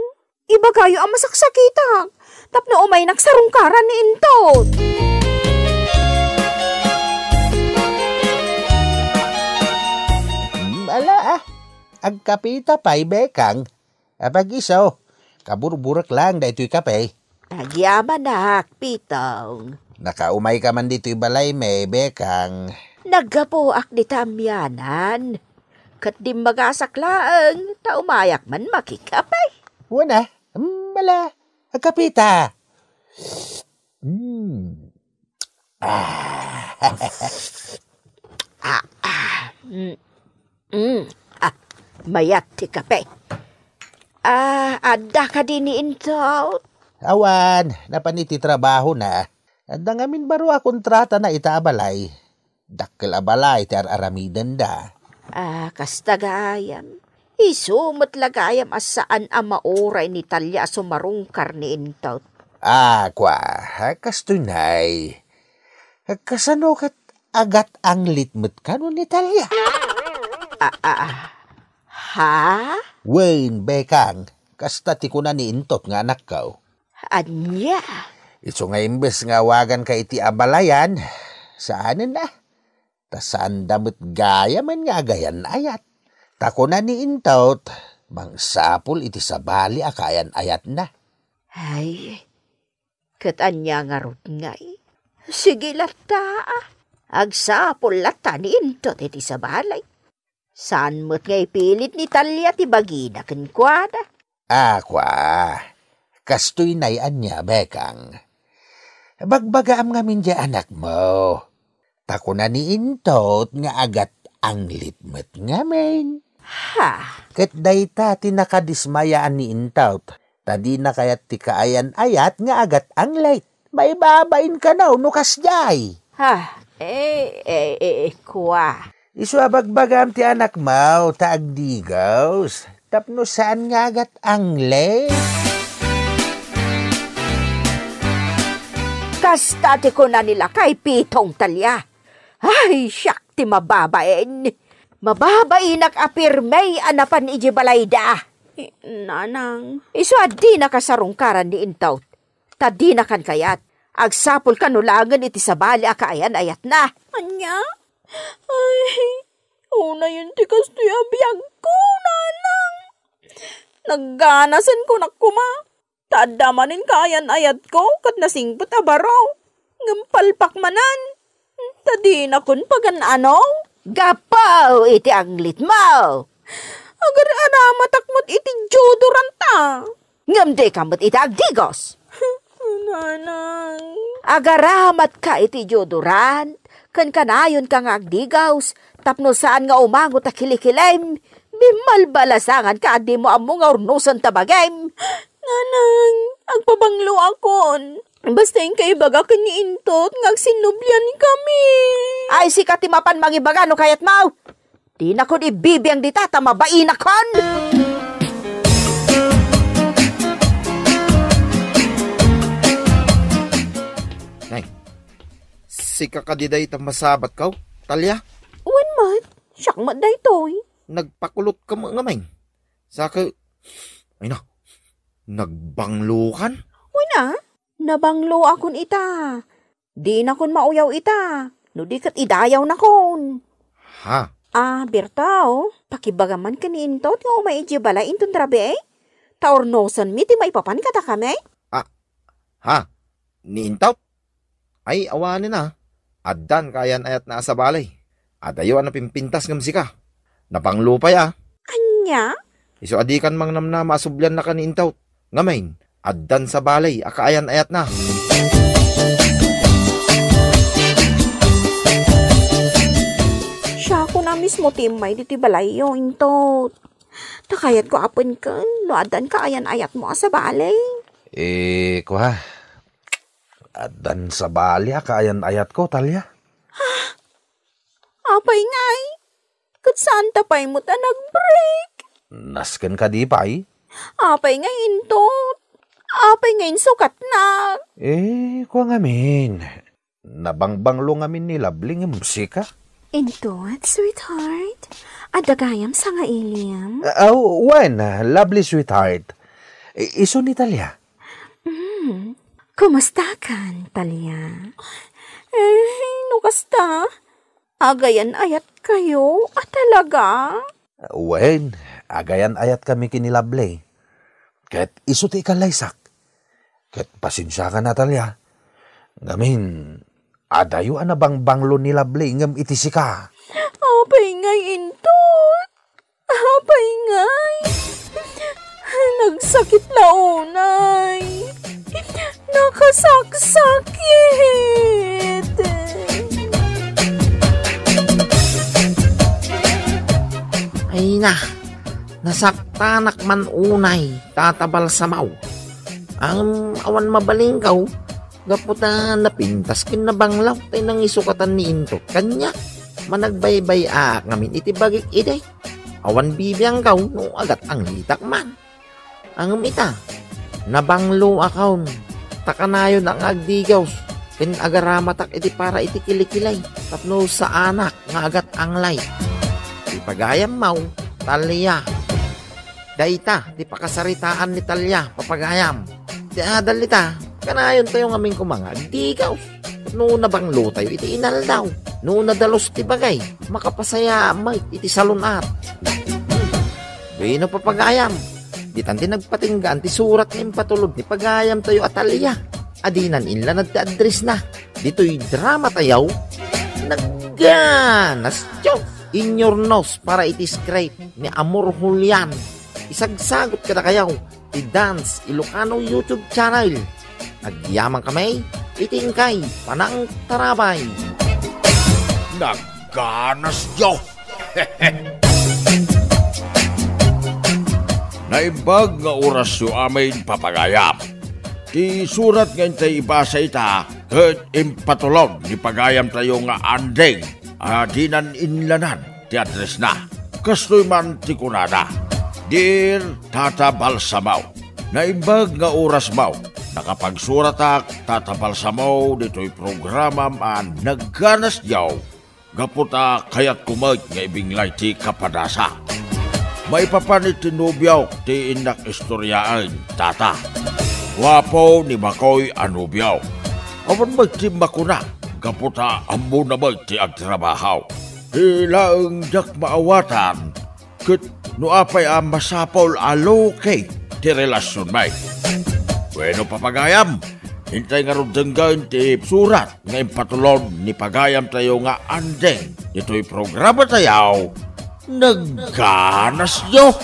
[SPEAKER 5] Iba kayo ang masaksakitak. Tapno umay nagsarungkaran ni Intot.
[SPEAKER 8] Ala agkapita pa'y bekang. Apag iso, kaburburak lang da ito'y kape.
[SPEAKER 5] Nagyaman na, pitong.
[SPEAKER 8] Nakaumay ka man dito'y balay may bekang.
[SPEAKER 5] Naggapuak di tamyanan. Kat di magasaklaang, taumayak man makikapay.
[SPEAKER 8] Wana, mala, agkapita.
[SPEAKER 5] Mayat ti kape. Ada ka din ni Intot.
[SPEAKER 8] Awan, napaniti trabaho na. Ada ngamin baro a kontrata na itaabalay. Dakkel abalay ti aramidan da.
[SPEAKER 5] Kastagayam. Isumot lagayam asaan ang mauray ni Talya sumarungkar ni Intot.
[SPEAKER 8] Kwa, kastunay. Kasano kat agat ang litmet ka nun ni Talya?
[SPEAKER 5] Ha?
[SPEAKER 8] Wen, bekang, kasta ti ko na ni Intot nga anak ka.
[SPEAKER 5] Anya?
[SPEAKER 8] Iso nga imbes nga wagan ka iti abalayan, saanin na? Tasaan damit gaya man nga gayan ayat. Tako na ni Intot, mangsapol iti sabali akayan ayat na.
[SPEAKER 5] Ay, katanya nga rot ngay. Sige lata, agsapol lata ni Intot iti sabalay. Saan mo't ngay pilit ni Talya ti bagina kenkwada?
[SPEAKER 8] Kwa, kastoy nayan niya, bekang. Bagbaga am ngamin di anak mo. Tako na ni Intot nga agat ang litmet ngamin.
[SPEAKER 5] Ha?
[SPEAKER 8] Ket dayta tinakadismayaan ni Intot. Tadi na kayat ti kaayan ayat nga agat ang late. May babain ka na unukas jay.
[SPEAKER 5] Ha? Kwa.
[SPEAKER 8] Isuabagbagam ti anak mo, taagdigaws. Tapno saan nga agat ang late?
[SPEAKER 5] Kastati ko na nila kay Pitong Talya. Ay, siyak ti mababain. Mababain apirmay anapan iji balayda. Nanang, iso adi nakasarungkaran ni Intot. Tadi na kan kayat. Agsapol kanulangan iti sabali akaayan ayat na. Anya? Ay, una yun ti kastoy abiyag ko, nanang. Nagganasan ko na kuma. Tadamanin kaayan ayat ko, kat nasingpot abaraw. Ngampalpak manan. Tadi na kun pagan ano? Gapaw iti anglit mo. Agar matakmot iti jodoranta. Ngamde kamot iti agdigos. Nanang. Agaramat ka iti jodorant. Kan kanayon ka nga agdigaws. Tapno saan nga umangot a kilikilem. Bimalbalasangan ka adi mo amo nga urnusan tabagem. Nanang, agpabanglo akon. Basta yung kaibaga ka ni Intot, ngagsinublyan kami. Ay, si katimapan mangibaga no kayat mau. Di na ko ibibiyang dita, tamabain akon.
[SPEAKER 6] Nay, si kakadiday masabat ka, Talya?
[SPEAKER 5] Uwan mat, siyak mat day toy.
[SPEAKER 6] Nagpakulot ka mga may. Saka, ay na, nagbanglukan?
[SPEAKER 5] Uy na, nabanglo akon ita. Di na kon mauyaw ita. No di kat idayaw na kon.
[SPEAKER 6] Ha?
[SPEAKER 5] Bertao, pakibagaman ka ni Intot nga umay ijibala intun trabe eh. Taornosan mi ti maipapan kata kami.
[SPEAKER 6] Ha? Ni Intot? Ay, awanin na. Addan kayan ayat na sa balay. Adayo na pimpintas ngam sika. Napanglupay
[SPEAKER 5] Anya?
[SPEAKER 6] Iso adikan mang namna masublan na ka ni Intot. Ngamain, addan sa balay, akaayan ayat na.
[SPEAKER 5] Siya ko na mismo timay diti balay yung Intot. Takayat ko apon ka, no adan ka ayan ayat mo sa balay.
[SPEAKER 7] Kwa, addan sa bali kaayan ayat ko, Talya.
[SPEAKER 5] Apay ngay, kat saan tapay mo ta nag-break?
[SPEAKER 7] Nasken ka di pa
[SPEAKER 5] Apay nga Intot. Apay ngayon sukat na.
[SPEAKER 7] Kuha ngamin. Nabangbanglo ngamin ni Labling ng musika.
[SPEAKER 5] Indot, sweetheart. Adagayam sa nga ilim.
[SPEAKER 7] Lovely sweetheart. Iso ni Talia.
[SPEAKER 5] Kumusta kan, Talia? Nukasta? Agayan ayat kayo? Talaga?
[SPEAKER 7] Agayan ayat kami kinilable. Ket iso ti ikalaisak. Ket pasensya ka na, Talia. Ngamin, adayo bang banglo ni Lable ngam itisika.
[SPEAKER 5] Apay ngay, Indot. Apay ngay. Nagsakit na unay. Nakasaksakit.
[SPEAKER 6] Ay na, nasaktanak man unay, tatabal samaw. Ang awan mabalingkaw, gaputa napintas kinabanglaw tayo nang isukatan ni Into. Kanya, managbaybay ngamin itibagik iday. Awan bibiyang kaw, no agat ang litak man. Ang mita, nabanglo akaw, takanayon ang agdigaws, kin agaramatak iti para iti kilikilay, tapno sa anak nga agat ang lay. Ipagayam mau, Talia. Dayta, di pakasaritaan ni Talia, papagayam. Di adalita, kanayon tayo ngaming kumangag, digaws. No nabanglo tayo, iti inal daw. No nadalos ti bagay, makapasaya may iti salunat. Bueno papagayam. Di tanti nagpatinggan ti surat ng patulog ni pagayam tayo at Talia. Adinan inla nagta-address na. Dito'y drama tayaw. Nagganas. In your nose para iti-scrape ni Amor Julian. Isagsagot ka na kayaw. I-dance Ilocano YouTube channel. Nagyamang kamay, itingkay, panang tarabay.
[SPEAKER 1] Nagganas yo! Naimbag nga oras yu amin papagayam. Ti surat ngayon tayo ibasa ita, ket impatulog ni pagayam tayo nga andeng, dinan inlanan, ti address na. Kastoy man ti kunada. Dear Tata Balsamaw, naimbag nga oras maw, nakapagsuratak Tata Balsamaw dito'y programa nagganas yaw, gaputa kayat kumag nga ibinglay ti kapadasa. May papanit ti nubyaw ti inak istoryaan, Tata. Wapo ni Makoy anubyaw. Awan magtimba ko na, gaputa ambo na ti agtrabahaw. Hilaang jak maawatan, ket no apay ang masapol alokay ti relasyon may. Bueno papagayam, hintay nga rudenggan ti surat nga impatulog ni pagayam tayo nga andeng. Ito'y programa tayaw, nagganas yo!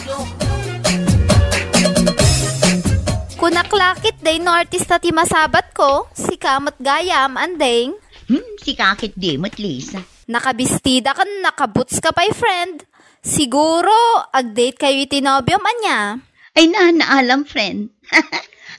[SPEAKER 9] Kunaklakit day no artista ti masabat ko, si Kamat Gayam, andeng.
[SPEAKER 3] Si kakit di mo't Lisa.
[SPEAKER 9] Nakabistida ka, nakaboots ka pa'y friend. Siguro, ag-date kayo itinobyo man niya.
[SPEAKER 3] Ay naalam, friend.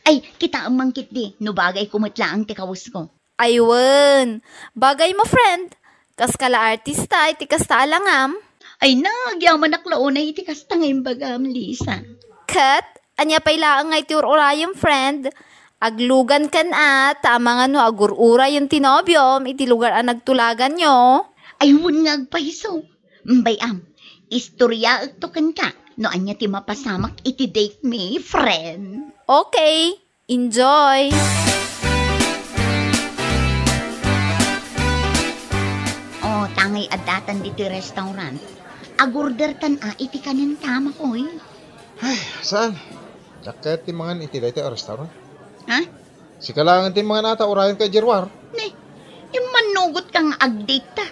[SPEAKER 3] Ay, kita ang mangkit di. No bagay kumutla ang tikawus ko.
[SPEAKER 9] Aywan, bagay mo friend. Kas kala artista, iti kasta alangam.
[SPEAKER 3] Ay nagyaman aklaon na iti kasta ngayon bagam, Lisa.
[SPEAKER 9] Kat, anya pailaang nga iti ururayang friend. Aglugan kan tama nga no agurura yung tinobyom, iti lugar ang nagtulagan nyo.
[SPEAKER 3] Ay wun nga agpaiso. Bayam, istorya agtokan ka. No anya ti mapasamak iti date me, friend.
[SPEAKER 9] Okay, enjoy!
[SPEAKER 3] Oh, tangay adatan diti restaurant. Agorder tan iti kanin tama ko eh.
[SPEAKER 4] Ay, saan? Jaket ti mga iti dati o restaurant.
[SPEAKER 3] Ha?
[SPEAKER 4] Si kalangan ti mga nata orayan kay Jerwar.
[SPEAKER 3] Ne, manugot kang agdate ta.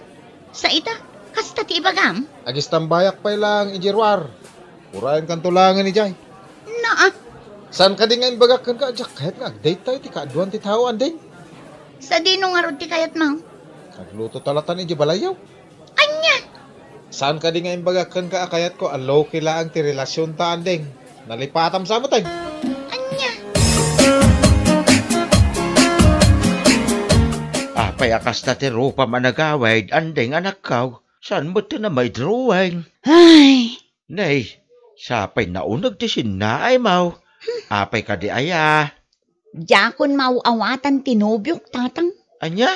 [SPEAKER 3] Sa ita, kasta ti ibagam.
[SPEAKER 4] Agis tambayak pa lang i Jerwar. Orayan kan tulangan ni Jay.
[SPEAKER 3] Naa.
[SPEAKER 4] Saan ka di nga imbagakan ka? Jaket nga agdate tayo ti kaaduan ti tao anding.
[SPEAKER 3] Sa dino nga rod ti kayat mo?
[SPEAKER 4] Nagluto talatan iti balayaw.
[SPEAKER 3] Anya?
[SPEAKER 4] Saan ka di nga imbagakan ka akayat ko alow kilaang ti relasyon ta anding. Nalipatam sa mo tayo.
[SPEAKER 3] Anya?
[SPEAKER 10] Apay akas na ti rupa managawid anding anak kaw. Saan mo ti na may drawing?
[SPEAKER 3] Ay.
[SPEAKER 10] Nay, sapay naunag ti sinnaay maw. Apay ka di aya.
[SPEAKER 3] Diyakon mauawatan tinubyok, tatang.
[SPEAKER 10] Anya?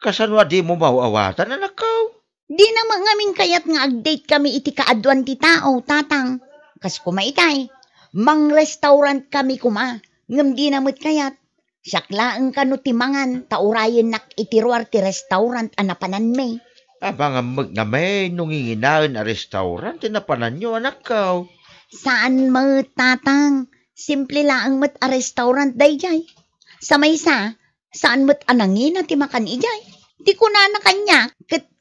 [SPEAKER 10] Kasanwa di mo mauawatan, anak ko?
[SPEAKER 3] Di naman ngamin kayat nga ag-date kami iti kaadwan ti tao, tatang. Kas kumaitay, mang restaurant kami kuma. Ngam di namit kayat. Siyaklaang kano timangan, taurayan nak itiruar ti restaurant anapanan me.
[SPEAKER 10] Abang amag nga may nunginginaon a restaurant, tinapanan nyo, anak ko.
[SPEAKER 3] Saan mo, tatang? Simple laang mat a restaurant dayjay. Sa maysa, saan mat anangin at timakan ijay. Di ko na kanya,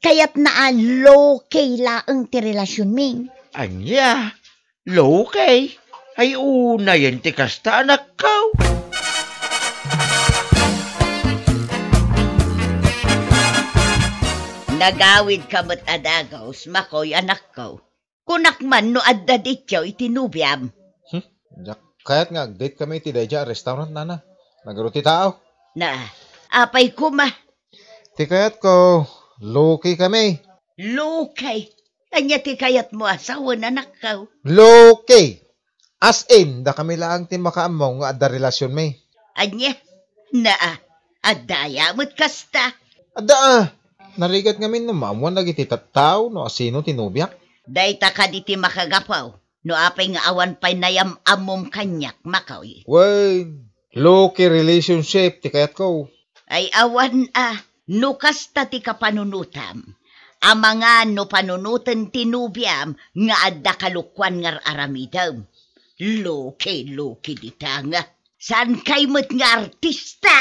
[SPEAKER 3] kayat na low-kay laang ti relasyon ming.
[SPEAKER 10] Anya? Low-kay? Ay una yan ti kasta, anak ko.
[SPEAKER 3] Nagawid ka mat adagaws, makoy anak ko. Kunak man no adda dityaw itinubyam.
[SPEAKER 4] Kaya't nga, date kami ti Dayja restaurant, nana. Nagaro ti tao.
[SPEAKER 3] Na, apay kuma.
[SPEAKER 4] Ti kayat ko, low-key kami.
[SPEAKER 3] Low-kay. Anya ti kayat mo asawa anak ko.
[SPEAKER 4] Low-key. As in, da kami laang ti makaamong nga adda relasyon may.
[SPEAKER 3] Anya, na, adaya mo't kasta.
[SPEAKER 4] Adda narigat ngamin no mamuan lagi ti tattaw no asino tinubyak.
[SPEAKER 3] Dayta ka di ti makagapaw. No apay nga awan pa'y nayam amom kanyak makaw.
[SPEAKER 4] Wait, low-key relationship ti kayat ko.
[SPEAKER 3] Ay awan no kasta ti kapanunutam. Amanga no panunutan tinubyam nga adda kalukwan ngar aramidam. Loki dita nga. Saan kay mo't nga artista?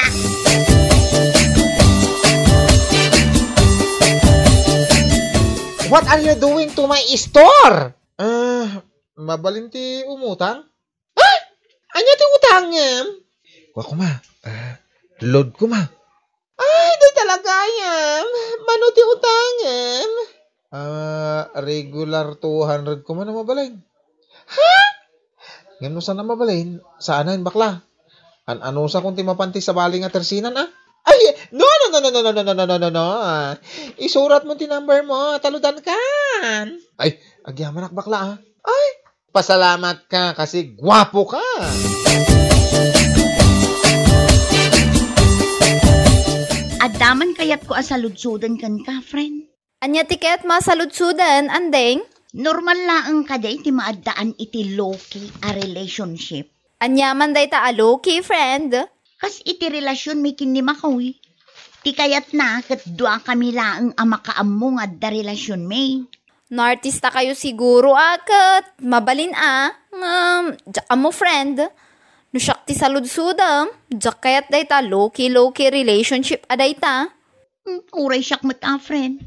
[SPEAKER 4] What are you doing to my store? Mabalinti umutang? Anya ti utang niya? Wa ko ma. Load ko ma. Ay, di talaga yan. Mano ti utang yan? Regular 200 ko man na mabalin. Ha? Ngano sa na mabalin? Saanan bakla? Ano sa kung ti mapanti sa baling nga tersinan Ay, no. Isurat mo ti number mo, taludan kan. Ay, agyaman bakla Ay, pasalamat ka kasi gwapo ka.
[SPEAKER 3] Adaman kayat ko asaludsudan kan ka, friend.
[SPEAKER 9] Anya tiket masaludsudan, andeng?
[SPEAKER 3] Normal laang ka day ti maadaan iti low-key a relationship.
[SPEAKER 9] Anyaman day ta aloki, friend.
[SPEAKER 3] Kas iti relasyon may kinimakaw Ti kayat na kat dua kami laang amakaammo nga da relasyon may.
[SPEAKER 9] Nartista kayo siguro akat. Mabalin Diyak mo friend. No siyak ti saludsudam. Diyak kayat day ta low-key relationship aday ta.
[SPEAKER 3] Uray siyak mata friend.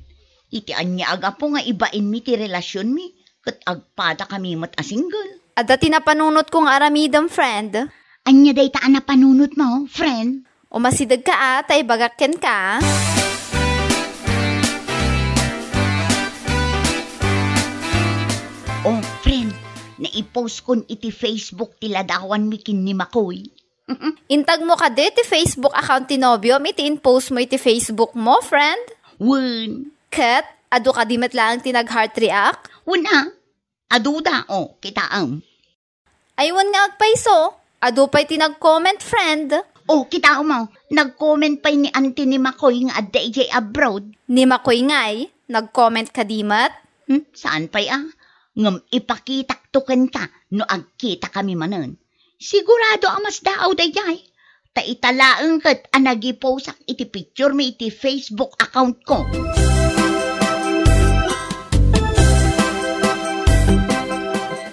[SPEAKER 3] Iti anya aga po nga ibain mi ti relasyon mi. Kat agpada kami mata single.
[SPEAKER 9] Ada tinapanunot kong aramidam friend.
[SPEAKER 3] Anya day ta napanunot mo friend.
[SPEAKER 9] O masidag ka tay bagakken ka.
[SPEAKER 3] Oh, friend, naipost kon iti Facebook ti ladawan mi ni Makoy.
[SPEAKER 9] Intag mo ka di ti Facebook account ti nobyo, iti in-post mo iti Facebook mo, friend?
[SPEAKER 3] Wun.
[SPEAKER 9] Kat, ado ka di matlaang tinag-heart react?
[SPEAKER 3] Wuna. Aduda, kitaang.
[SPEAKER 9] Aywan nga agpaiso, ado pa'y tinag-comment, friend.
[SPEAKER 3] Kita mo, nag-comment pa'y ni auntie ni Makoy nga at DJ abroad.
[SPEAKER 9] Ni Makoy nga'y, nag-comment ka dimat?
[SPEAKER 3] Saan pa'y Ngam ipakitaktukan ka no agkita kami manon. Sigurado amas daaw dayay. Ta italaang kat anagiposak iti picture mi iti Facebook account ko.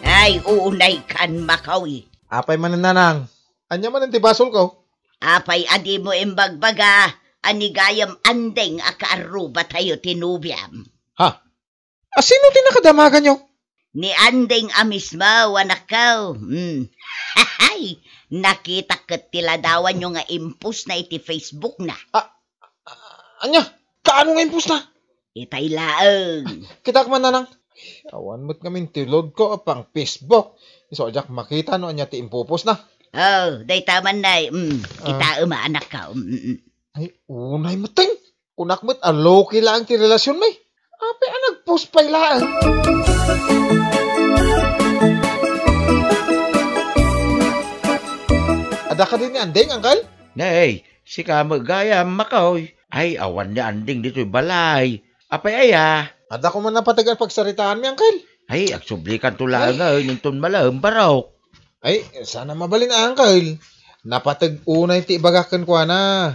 [SPEAKER 3] Ay, uunay kan Makaw.
[SPEAKER 4] Apay mananang. Anya man ti basol ko?
[SPEAKER 3] Apay adi mo imbagbaga, anigayam andeng akaaruba tayo tinubyam.
[SPEAKER 4] Ha? Sino tinakadamagan nyo?
[SPEAKER 3] Ni andeng amisma, wanakaw. Hay, nakita kat tiladawan nyo nga impus na iti Facebook na.
[SPEAKER 4] Anya? Kaano nga impus na?
[SPEAKER 3] Itay laang.
[SPEAKER 4] Kita man nanang. Awan mo't kami tilod ko apang Facebook. So, jak makita no anya ti impupos na.
[SPEAKER 3] Day taman na. Kita anak ka.
[SPEAKER 4] Ay, unay mateng. Kunak mo't aloki lang ti relasyon may. Ape nagpost pa ilaan. Ada ka din ni Andeng, Uncle?
[SPEAKER 10] Nay, si kamagayam makoy. Ay, awan ni Anding dito'y balay. Apay aya.
[SPEAKER 4] Ada ko man napatagal pagsaritaan mi, Uncle.
[SPEAKER 10] Ay, agsublikan tula nga, yung ton malam, barok.
[SPEAKER 4] Ay, sana mabalin, Uncle. Napatag unay ti ibagakan ko na.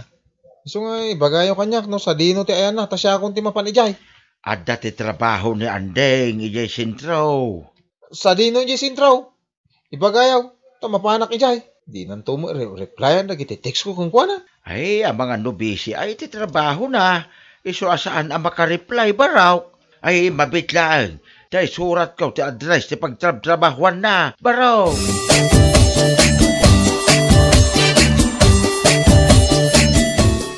[SPEAKER 4] So nga, ibagayo kanyak, no? Sa dino ti ayan na, tasya akong ti mapanijay.
[SPEAKER 10] Ada ti trabaho ni Anding, ijay sintro.
[SPEAKER 4] Sa dino di sintraw. Ibagayaw, tamapanak ijay. Di nanto mo, replyan na text ko kung kwa na.
[SPEAKER 10] Ay, ang mga nobisi ay ti trabaho na. Iso asaan ang makareply, barok. Ay, mabitlaan. Dahil surat ko ti address ti pagtrabahuan na, barok.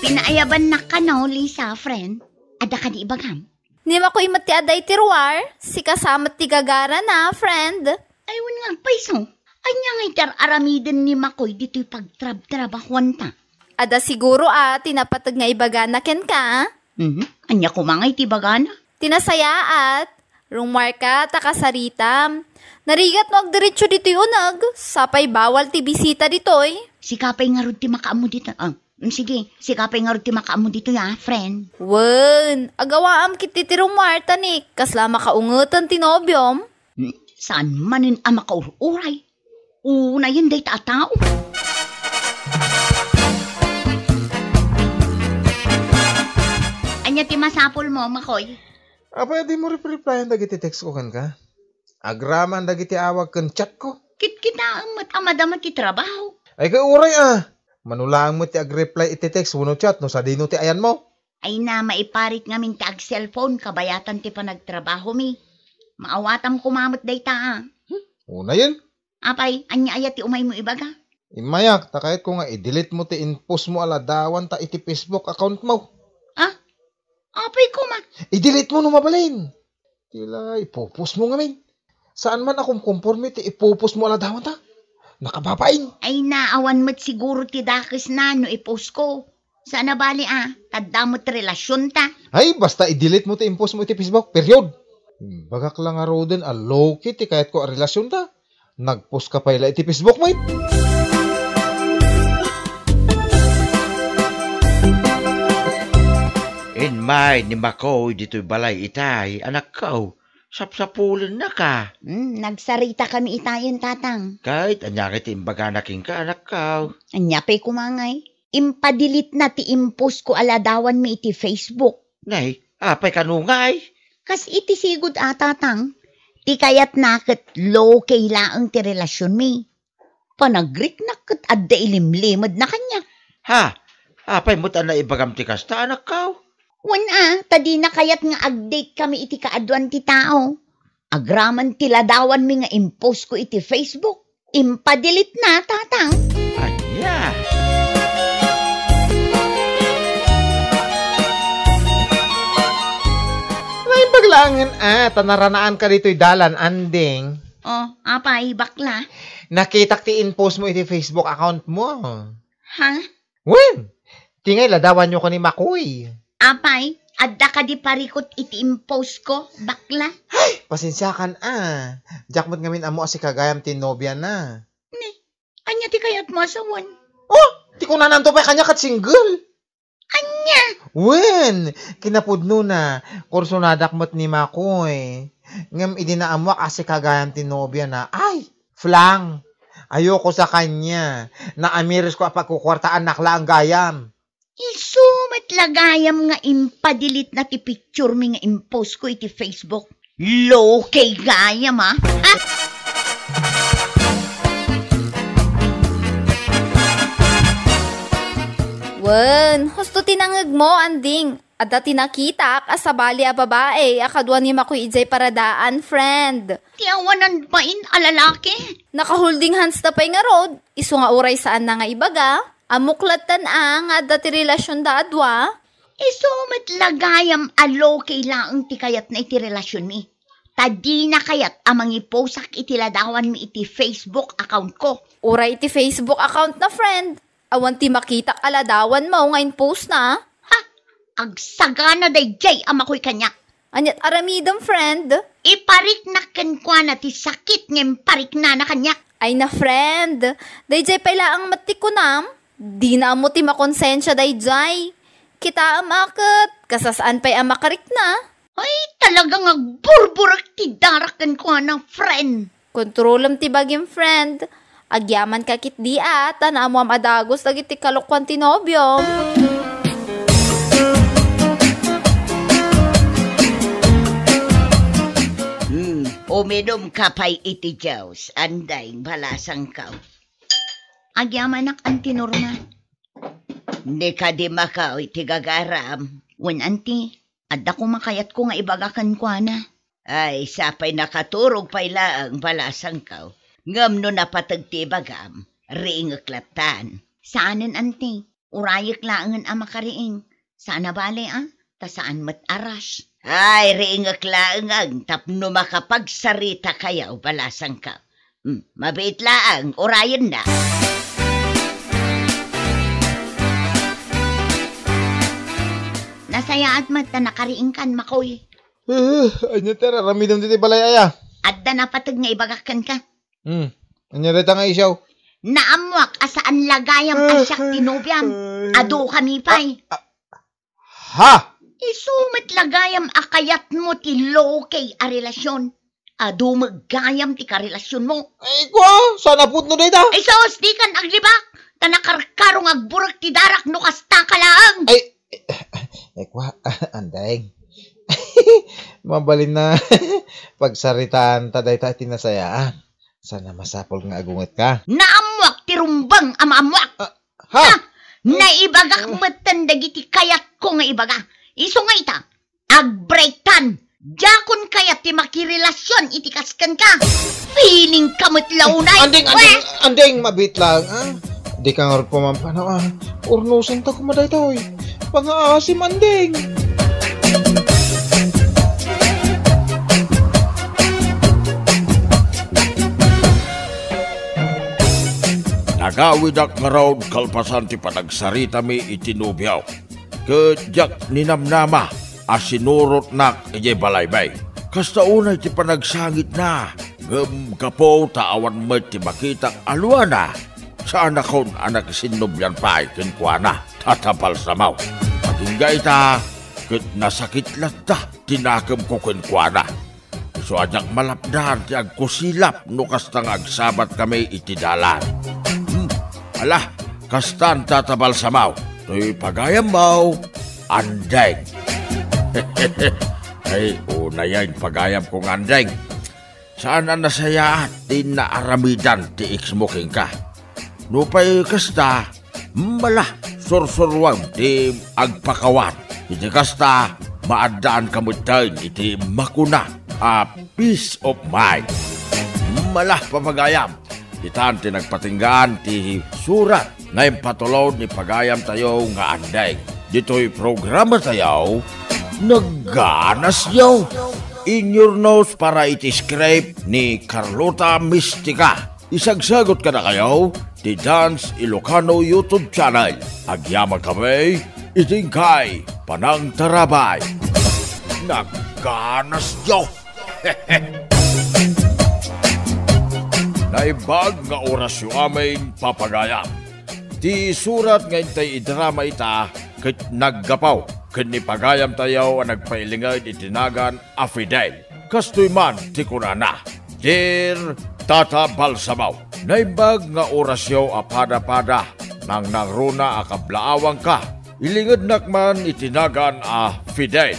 [SPEAKER 3] Pinaayaban na ka no, Lisa, friend. Ada ka di ibagam?
[SPEAKER 9] Ni mo ko imat ti aday tiruar, si kasamat ti gagara na, friend.
[SPEAKER 3] Ayun nga, paiso. Anya nga itar aramiden ni Makoy dito'y pagtrabahuan ta.
[SPEAKER 9] Ada siguro tinapatag nga ibagana ken ka.
[SPEAKER 3] Anya kumangay ti bagana.
[SPEAKER 9] Tinasaya at rumar ka takasarita. Narigat mo agdiretso dito'y unag, sapay bawal ti bisita dito'y.
[SPEAKER 3] Sikapay nga rin ti makaamo dito. Sige, sikapay nga rin ti makaamo dito ya, friend.
[SPEAKER 9] Wen, agawaam kiti ti rumar tanik, kasla makaungutan ti nobyom.
[SPEAKER 3] Saan manin ang makaururay? Una yun day tatao. Anya ti masapol mo, Makoy?
[SPEAKER 4] Pwede mo replyan dagiti text ko kan ka? Agraman dagiti awag kan chat ko?
[SPEAKER 3] Kita amadamat ti trabaho.
[SPEAKER 4] Ay kauray Manulang mo ti agreply iti text uno chat no sa dino ti ayan mo.
[SPEAKER 3] Ay na maiparit nga min ti ag cellphone kabayatan ti panagtrabaho mi. Maawatam kumamot day ta.
[SPEAKER 4] Una yun.
[SPEAKER 3] Apay, anya ayat ti umay mo ibaga?
[SPEAKER 4] Imayak, takayat ko nga i-delete mo ti inpost mo aladawan ta iti Facebook account mo.
[SPEAKER 3] Apay ko man.
[SPEAKER 4] I-delete mo no mabalin. Tila, ipopost mo nga min. Saan man akong conforme ti ipopost mo aladawan ta? Nakababain.
[SPEAKER 3] Ay naawan mo't siguro ti dakis na no ipost ko. Sana bali tadamot relasyon ta.
[SPEAKER 4] Ay, basta i-delete mo ti inpost mo iti Facebook, period. Bagak lang nga roden, low-key ti kahit ko relasyon ta. Nagpost ka pa ila iti Facebook mo.
[SPEAKER 10] In mind ni Makoy dito'y balay itay, anak ko, sapsapulin na ka.
[SPEAKER 3] Nagsarita kami itayan, tatang.
[SPEAKER 10] Kahit anyakit imbaganaking ka, anak ko.
[SPEAKER 3] Anyapay kumangay. Impadilit na ti impos ko aladawan mi iti Facebook.
[SPEAKER 10] Nay, apay kanungay.
[SPEAKER 3] Kas iti sigod tatang. Ti kayat naket low kailaang ti relasyon mi. Panagrik naket adda ilimlimad na kanya.
[SPEAKER 10] Ha? Apay mo na ibagam ti kasta, anak ko.
[SPEAKER 3] Tadi na kayat nga ag-date kami iti kaadwan ti tao. Agraman ti ladawan mi nga impos ko iti Facebook. Impadilit na, tatang.
[SPEAKER 10] Anya?
[SPEAKER 4] May baglangan tanaranaan ka dito'y dalan, Anding.
[SPEAKER 3] Apay, bakla.
[SPEAKER 4] Nakitak ti inpost mo iti Facebook account mo.
[SPEAKER 3] Ha?
[SPEAKER 4] Wen, tingay ladawan nyo ko ni Makoy.
[SPEAKER 3] Apay, adda ka di parikot iti impose ko, bakla.
[SPEAKER 4] Ay, pasensyakan Jackmot ngamin amo si kagayam ti nobya na.
[SPEAKER 3] Anya ti kayat mo asawan?
[SPEAKER 4] Ti ko nananto pa kanya kat single.
[SPEAKER 3] Anya?
[SPEAKER 4] Wen, kinapudno na, kurso nadakmot ni Makoy. Ngam idinaamwak si kagayam ti nobya na, ay, flang. Ayoko sa kanya. Naamiris ko apagkukwartaan nakla ang gayam.
[SPEAKER 3] Isumat lagayam nga impadilit na ti picture mi nga impose ko iti Facebook. Low kay gayam
[SPEAKER 9] Wen, husto tinangag mo, Anding. Ada tinakita asabali a babae, akadwa ni Makoy ijay paradaan, friend.
[SPEAKER 3] Tiawanan bain alalaki?
[SPEAKER 9] Nakaholding hands na pa'y nga road, iso nga uray saan na nga ibaga. Amuklatan nga dati relasyon da adwa.
[SPEAKER 3] Isumat lagayam alo kailaang ti kayat na iti relasyon mi. Tadi na kayat amang iposak iti ladawan mi iti Facebook account ko.
[SPEAKER 9] Uray iti Facebook account na, friend. Awan ti makita aladawan mo ngayon post na.
[SPEAKER 3] Agsagana day jay amakoy kanyak.
[SPEAKER 9] Anyat aramidam, friend.
[SPEAKER 3] Iparik na kenkwa na ti sakit ngem parik na kanyak.
[SPEAKER 9] Ay na friend, dayjay pala ang matikunam, di na mo ti makonsensya dayjay. Kita amakit, kasasaan pa'y amakarik na.
[SPEAKER 3] Ay, talagang agburburak ti darakan ko ng friend.
[SPEAKER 9] Kontrolam ti bagim friend, agyaman kakit di at, na mo amadagos lagi ti kalokwan ti nobyom.
[SPEAKER 3] Uminom ka pa'y iti Diyos, anday balasang ka. Agyamanak ang tinorma. Hindi ka di makaw iti gagaram. Wen anti, adda ko makayat ko nga ibagakan ko na. Ay, sapay nakaturog pa'y laang balasang ka. Ngam no napatag ti bagam, riingaklatan. Saanin anti, urayik laangan ang makariing. Sana bale ta saan mat aras. Ay, riingak-laang tapno makapagsarita kayaw, balasang ka. Mabait laang, orayan na. Nasaya at mata nakariing kan, makoy.
[SPEAKER 4] Anya tera, ramidam diti balay aya.
[SPEAKER 3] Adda napatag nga ibagakan ka.
[SPEAKER 4] Anya reta nga isyaw.
[SPEAKER 3] Naamwak, asaan lagayam asyak tinubyam. Ado kami pa'y.
[SPEAKER 4] Ha?
[SPEAKER 3] Isumit lagayam akayat mo ti lokay a relasyon. Ado maggayam ti karelasyon mo.
[SPEAKER 4] Ay ko, sana putno dita.
[SPEAKER 3] Ay sos, di kan aglibak. Tanakarkarong agburak ti darak no kasta ka laang.
[SPEAKER 4] Ay ko, anday. Mabalin na pagsaritaan taday ta tinasayaan. Sana masapol nga agungat ka.
[SPEAKER 3] Naamwak ti rumbang amamwak.
[SPEAKER 4] Ha?
[SPEAKER 3] Naibagak matan dagiti kayat ko nga ibaga. Iso nga ita, agbreaktan. Jakon kayat ti makirelasyon itikaskan ka. Feeling kamot launay.
[SPEAKER 4] Anding, mabit lang. Di ka nga rin pumampanaw. Urnusan ta kumaday to. Pang-aasim, anding.
[SPEAKER 1] Nagawid ak nga raw kalpasan ti panagsarita mi itinubyaw. Kadyak ninamnama asinurot nak ije balaybay. Kasta unay ti panagsangit na. Kapo taawan mo ti makita alwana. Sa anakon anak sinubyan pa kinkwana tatapal samaw. Patingga ita kat nasakit lata tinakam ko kinkwana. So ajak malapdan ti agkusilap no kastang agsabat kami itidalan. Alah, kastan tatabal samaw. To'y pagayam mo, andeng. Ay, unayan pagayam kong andeng. Saan ang nasayaan, di naaramidan ti iksmuking ka. Nupay kasta, malah, sursurwang ti agpakawan. Iti kasta, maadaan kamutain iti makuna, peace of mind. Malah papagayam, itan ti nagpatinggaan ti surat. Ngayon patulod ni pagayam tayo nga anday. Dito'y programa tayo, nagganas yaw. In your nose para iti-scrape ni Carlota Mistika. Isagsagot ka na kayo, di Dance Ilocano YouTube channel. Agyama kami, itingkay, panang tarabay. Nagganas yaw. Naibag nga oras yung aming papagayam. Di surat ngayon tayo idrama ita kat naggapaw. Kat ni pagayam tayo ang nagpailingad itinagan afidel. Kastoy man ti kunana. Dear Tata Balsamaw. Naibag nga orasyo apada-pada. Nang nagruna akablaawang ka. Ilingad nakman itinagan afidel.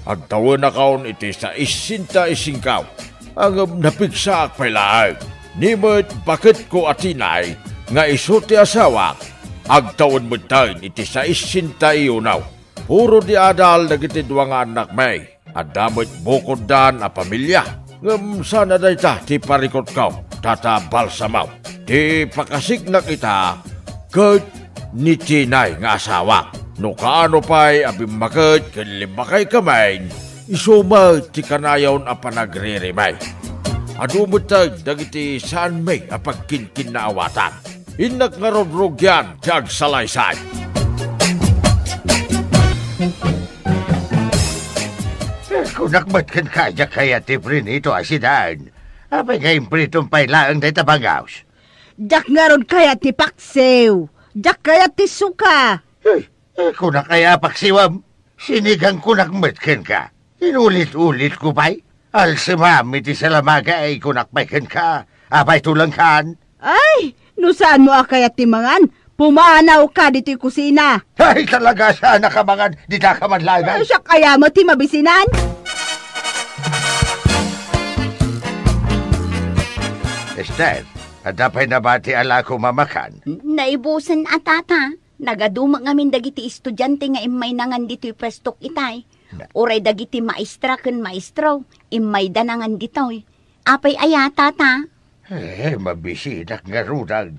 [SPEAKER 1] Agtawin na kaon iti sa isinta isingkaw. Ang napigsa akpailaag. Nimot bakit ko atinay nga isuti asawa, agtawon mo tayo iti sa isinta iunaw. Puro di adal nagiti duwang anak may, at damot bukod dan a pamilya. Ngam sana day ta, ti parikot kaw, Tata Balsamaw. Ti pakasignak ita, kat ni tinay nga asawa. No kaano pa'y abimakit, kanlimakay kamay, isuma ti kanayaw a panagririmay. Adumot tayo dagiti saan may apagkinkin na awatan. Inak nga rodrog yan, tiyag salaysay.
[SPEAKER 10] Kung nakmat kan kaya kaya tiprin ito asidan. Apay kayong pritong pailaang day tabagaws.
[SPEAKER 5] Jak nga ron kaya ti paksew. Jak kaya ti suka.
[SPEAKER 10] Kung na kaya paksiwam, sinigang ko nakmatkan ka. Inulit-ulit ko pa'y. Alsimam iti salamaga ay kunakpaikan ka. Apay tulang kan.
[SPEAKER 5] Ay, no saan mo kaya ti mangan? Pumanaw ka dito'y kusina.
[SPEAKER 10] Ay, talaga sana ka mga di ka manlagan.
[SPEAKER 5] Siya kaya mo ti mabisinan?
[SPEAKER 10] Esther, adapay na ba ti ala ko mamakan?
[SPEAKER 3] Naibusan atata. Nagaduma ngamin dagiti estudyante nga imay nangan dito'y pwestok itay. Uray dagiti maestra ken maestro, imay danangan dito'y. Apay ayatata.
[SPEAKER 10] Mabisidak nga rudag.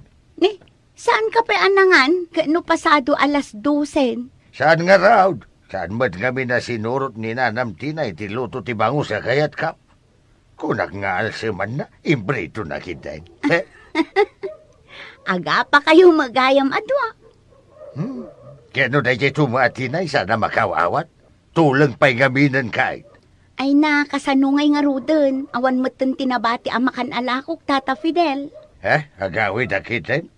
[SPEAKER 3] Saan ka pa anangan? Kano pasado alas 12?
[SPEAKER 10] Saan nga raud? Saan mat kami na sinurot ni Nanam Tinay ti luto ti bango sa kayat kap? Kunak nga alsiman na, imbrito na kita.
[SPEAKER 3] Aga pa kayo magayam adwa.
[SPEAKER 10] Kano na jay tumatinay sana makawawat? Tulang pa'y gaminan kahit.
[SPEAKER 3] Ay na, kasanungay nga ruden. Awan mo't tinabati amakan alakok, Tata Fidel.
[SPEAKER 10] Agawid akitin?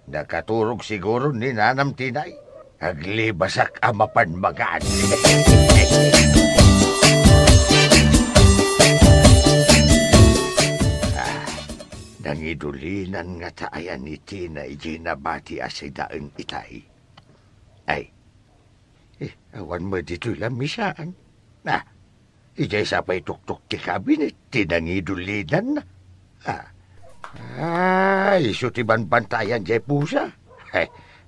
[SPEAKER 10] Nakaturog siguro ni Nanam Tinay. Aglibasak amapan magaan. Nangidulinan nga taayan ni Tinay ginabati asidaang itay. Ay, awan mo dito'y lamisaan. Ijay sapay tuktok ti kabinet, tinangidulinan na. Iso ti banbantayan jay pusa.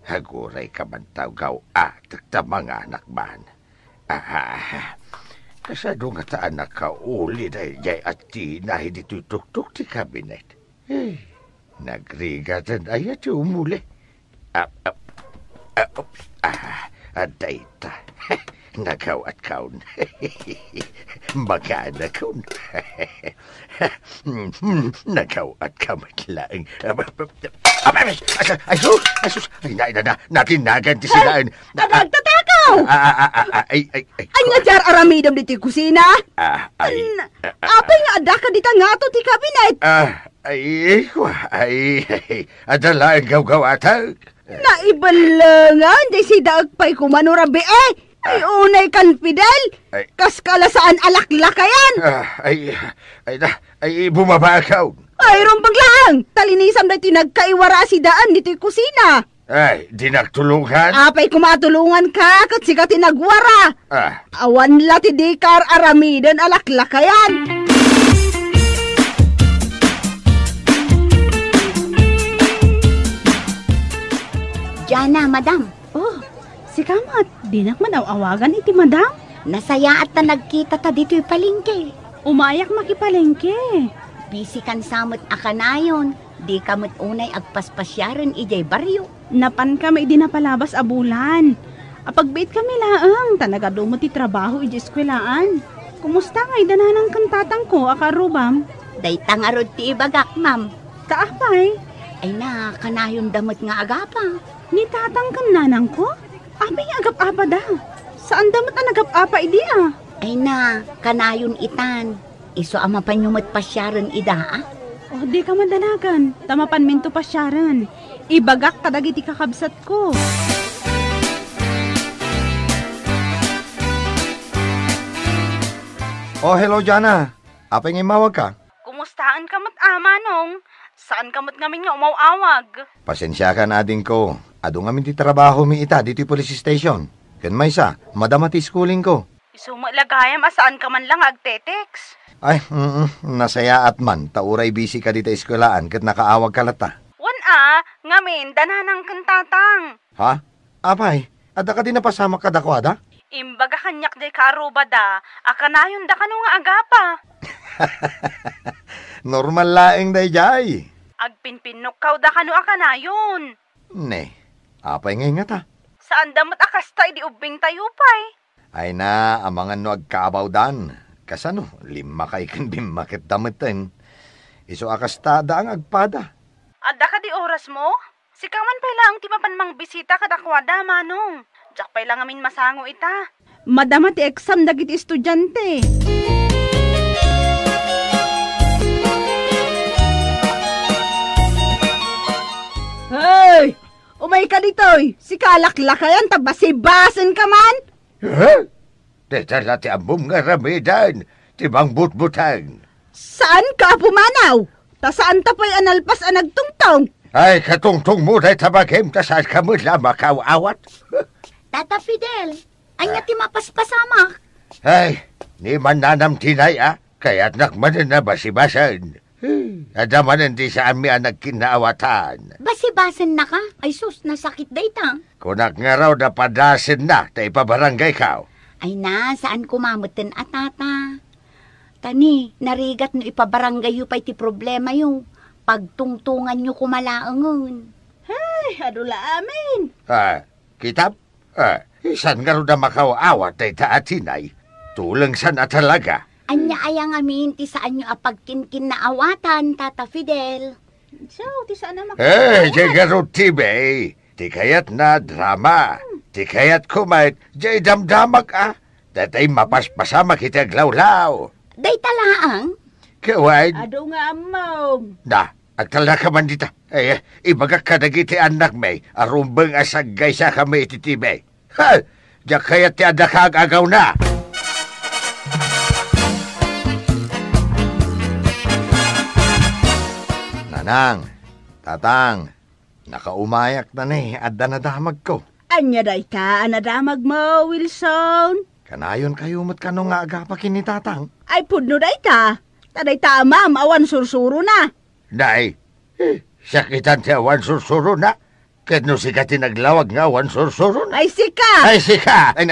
[SPEAKER 10] Haguray ka man tawgaw ta mga anak man. Kasado nga ta anak ka uli dahil jay at tinahi dito'y tuktok ti kabinet. Nagrigatan ay at umuli. Adayta. Nagawat kaun. Magana kaun. Nagawat ka matlaang. Asus! Ay, natinagan ti silaan.
[SPEAKER 5] Nagtatakaw!
[SPEAKER 10] Ay,
[SPEAKER 5] nga jar aramidam diti kusina? Apay nga ada ka dita nga to ti kabinet.
[SPEAKER 10] Adalaan gaw-gawatag.
[SPEAKER 5] Naibalangan, di si daag pa'y kumanurabi Ay, unay kan Fidel. Kas kalasaan alaklakayan.
[SPEAKER 10] Ay, bumabakaw.
[SPEAKER 5] Ay, rumpag lang. Talinisam na tinagkaiwara si daan dito'y kusina.
[SPEAKER 10] Ay, di nagtulungan?
[SPEAKER 5] Apay kumatulungan ka, kat sika tinagwara. Awan lati dikar aramidan alaklakayan.
[SPEAKER 3] Diana, madam.
[SPEAKER 11] Si Kamat, di nakmanaw-awagan iti madam.
[SPEAKER 3] Nasaya at na nagkita ta dito'y palengke.
[SPEAKER 11] Umayak makipalengke.
[SPEAKER 3] Bisi kan samot akanayon. Di kamot unay agpaspasyaran ijay baryo.
[SPEAKER 11] Napan kami di napalabas abulan. Apagbait kami laang, tanagado mo ti trabaho ijay eskwelaan. Kumusta nga idananang kantatang ko, akarubam?
[SPEAKER 3] Day tangarod ti ibagak, ma'am.
[SPEAKER 11] Kaapay?
[SPEAKER 3] Ay na, kanayon damot nga agapa.
[SPEAKER 11] Ni tatang kan nanang ko? Abay nga agap-apa da. Saan damot ang agap-apa idi
[SPEAKER 3] Ay na, kanayon itan. Iso ama panyumot pasyaran ida
[SPEAKER 11] di ka madanagan. Tamapan minto pasyaran. Ibagak kadagiti kakabsat ko.
[SPEAKER 12] Hello, Jana. Apay ngay mawag ka?
[SPEAKER 11] Kumustaan ka mat manong? Saan ka mat ngamin nga umawawag?
[SPEAKER 12] Pasensya ka na din ko. Ado ngamin ti trabaho mi ita dito police station. Ken may sa, madamati schooling ko.
[SPEAKER 11] Isumalagayam asaan ka man lang agtetex.
[SPEAKER 12] Ay, nasaya at man. Tauray busy ka dito eskwelaan ket nakaawag ka lata.
[SPEAKER 11] Ngamin, dananang kantatang.
[SPEAKER 12] Ha? Apay, ada ka din napasama ka dakwada?
[SPEAKER 11] Imbaga kanyak day karuba da, akanayon da kanu nga agapa.
[SPEAKER 12] Normal laeng day jay.
[SPEAKER 11] Agpinpinok kaw da kanu akanayon.
[SPEAKER 12] Ne, apay ngay nga ta.
[SPEAKER 11] Saan damot akasta di ubing tayo pay?
[SPEAKER 12] Ay na, amangan no agkaabaw dan. Kasano, 5 kay kan bimakit damitin. Iso akasta da ang agpada.
[SPEAKER 11] Ada ka di oras mo? Sikaman pay lang ti mapanmang bisita kadakwada manong. Diyak pay lang amin masango ita. Madama ti exam dagiti estudyante. ka ditoy. Si kalaklakayan, tabasibasan ka man.
[SPEAKER 10] Huh? Tetala ti amom nga ramidan, ti bang butbutan.
[SPEAKER 11] Saan ka pumanaw? Ta saan ta pa'y analpas ang nagtungtong?
[SPEAKER 10] Ay, katungtong mo day tabagim, ta saan ka mo lamakaw-awat.
[SPEAKER 3] Tata Fidel, anya ti mapaspasamak.
[SPEAKER 10] Ay, ni man nanam tinay kaya't nakmanan na basibasan. Adamanan di sa ami ang nagkinaawatan.
[SPEAKER 3] Basibasan na ka? Ay sus, nasakit daytang.
[SPEAKER 10] Kunak nga raw na padasin na, ta ipabarangay ka.
[SPEAKER 3] Ay na, saan kumamutin tata? Tani, narigat no ipabarangay yu pa iti problema yu. Pagtungtungan nyo kumalaangon.
[SPEAKER 11] Ay, adula amin.
[SPEAKER 10] Kitap? Isan nga raw na makaawat ay taatinay. Tulang san na talaga.
[SPEAKER 3] Anya ayang amin, ti saan nyo apagkinkin na awatan, Tata Fidel.
[SPEAKER 11] So, ti saan na makaawat?
[SPEAKER 10] Jagarot tibe. Ti kayat na drama. Ti kayat kumait, jay damdamak Datay mapaspasama kita glawlaw.
[SPEAKER 3] Day talaang?
[SPEAKER 10] Kawain.
[SPEAKER 11] Ado nga amom.
[SPEAKER 10] Agtala ka man dita. Ibagak ka nagiti anak may, arumbang asagay sa kami ititibe. Diyak kayat ti adakag agaw na. Nanang, tatang, nakaumayak na adda na damag ko.
[SPEAKER 11] Anya day ka, anadamag mo, Wilson.
[SPEAKER 10] Kanayon kayo mo't kano nga agapakin ni tatang.
[SPEAKER 11] Ay pudno day ka. Taday ta ma'am, awan sursuro na.
[SPEAKER 10] Day, sakitan ti awan sursuro na. Kahit no sika tinaglawag nga awan sursuro na.
[SPEAKER 11] Ay sika!
[SPEAKER 10] Ay sika! Ay,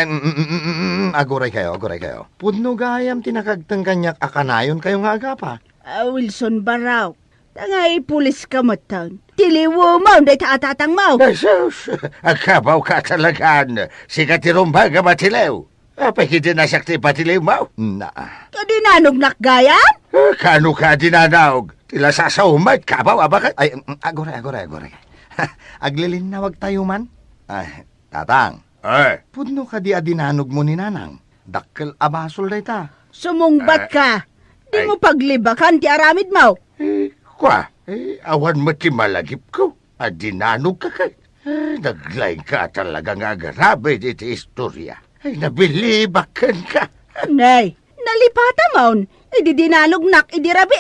[SPEAKER 10] aguray kayo. Pudno gayam tinakagtang kanyak akanayon kayo nga agapa.
[SPEAKER 11] Wilson Baraw. Tangay pulis ka matan. Tiliwo mo, day taatatang mo.
[SPEAKER 10] Jesus, agkabaw ka talagaan. Sika tirumbaga matilew. Apay hindi na siya tipatilew mo.
[SPEAKER 11] Kadinanog nakgayan?
[SPEAKER 10] Kano ka dinanaog? Tila sasaumad, kabaw, abakat. Ay, aguray. Aglilin na wag tayo man. Ay, tatang. Pudno ka di adinanog mo ni nanang. Dakkel abasol day ta.
[SPEAKER 11] Sumungbat ka. Di mo paglibakan ti aramid mo.
[SPEAKER 10] Awan mo ti malagip ko. Adinanog ka kay. Naglaing ka talaga nga garabe di ti istorya. Ay, nabilibakan ka.
[SPEAKER 11] Nay, nalipata maun. Ididinanog nak idirabi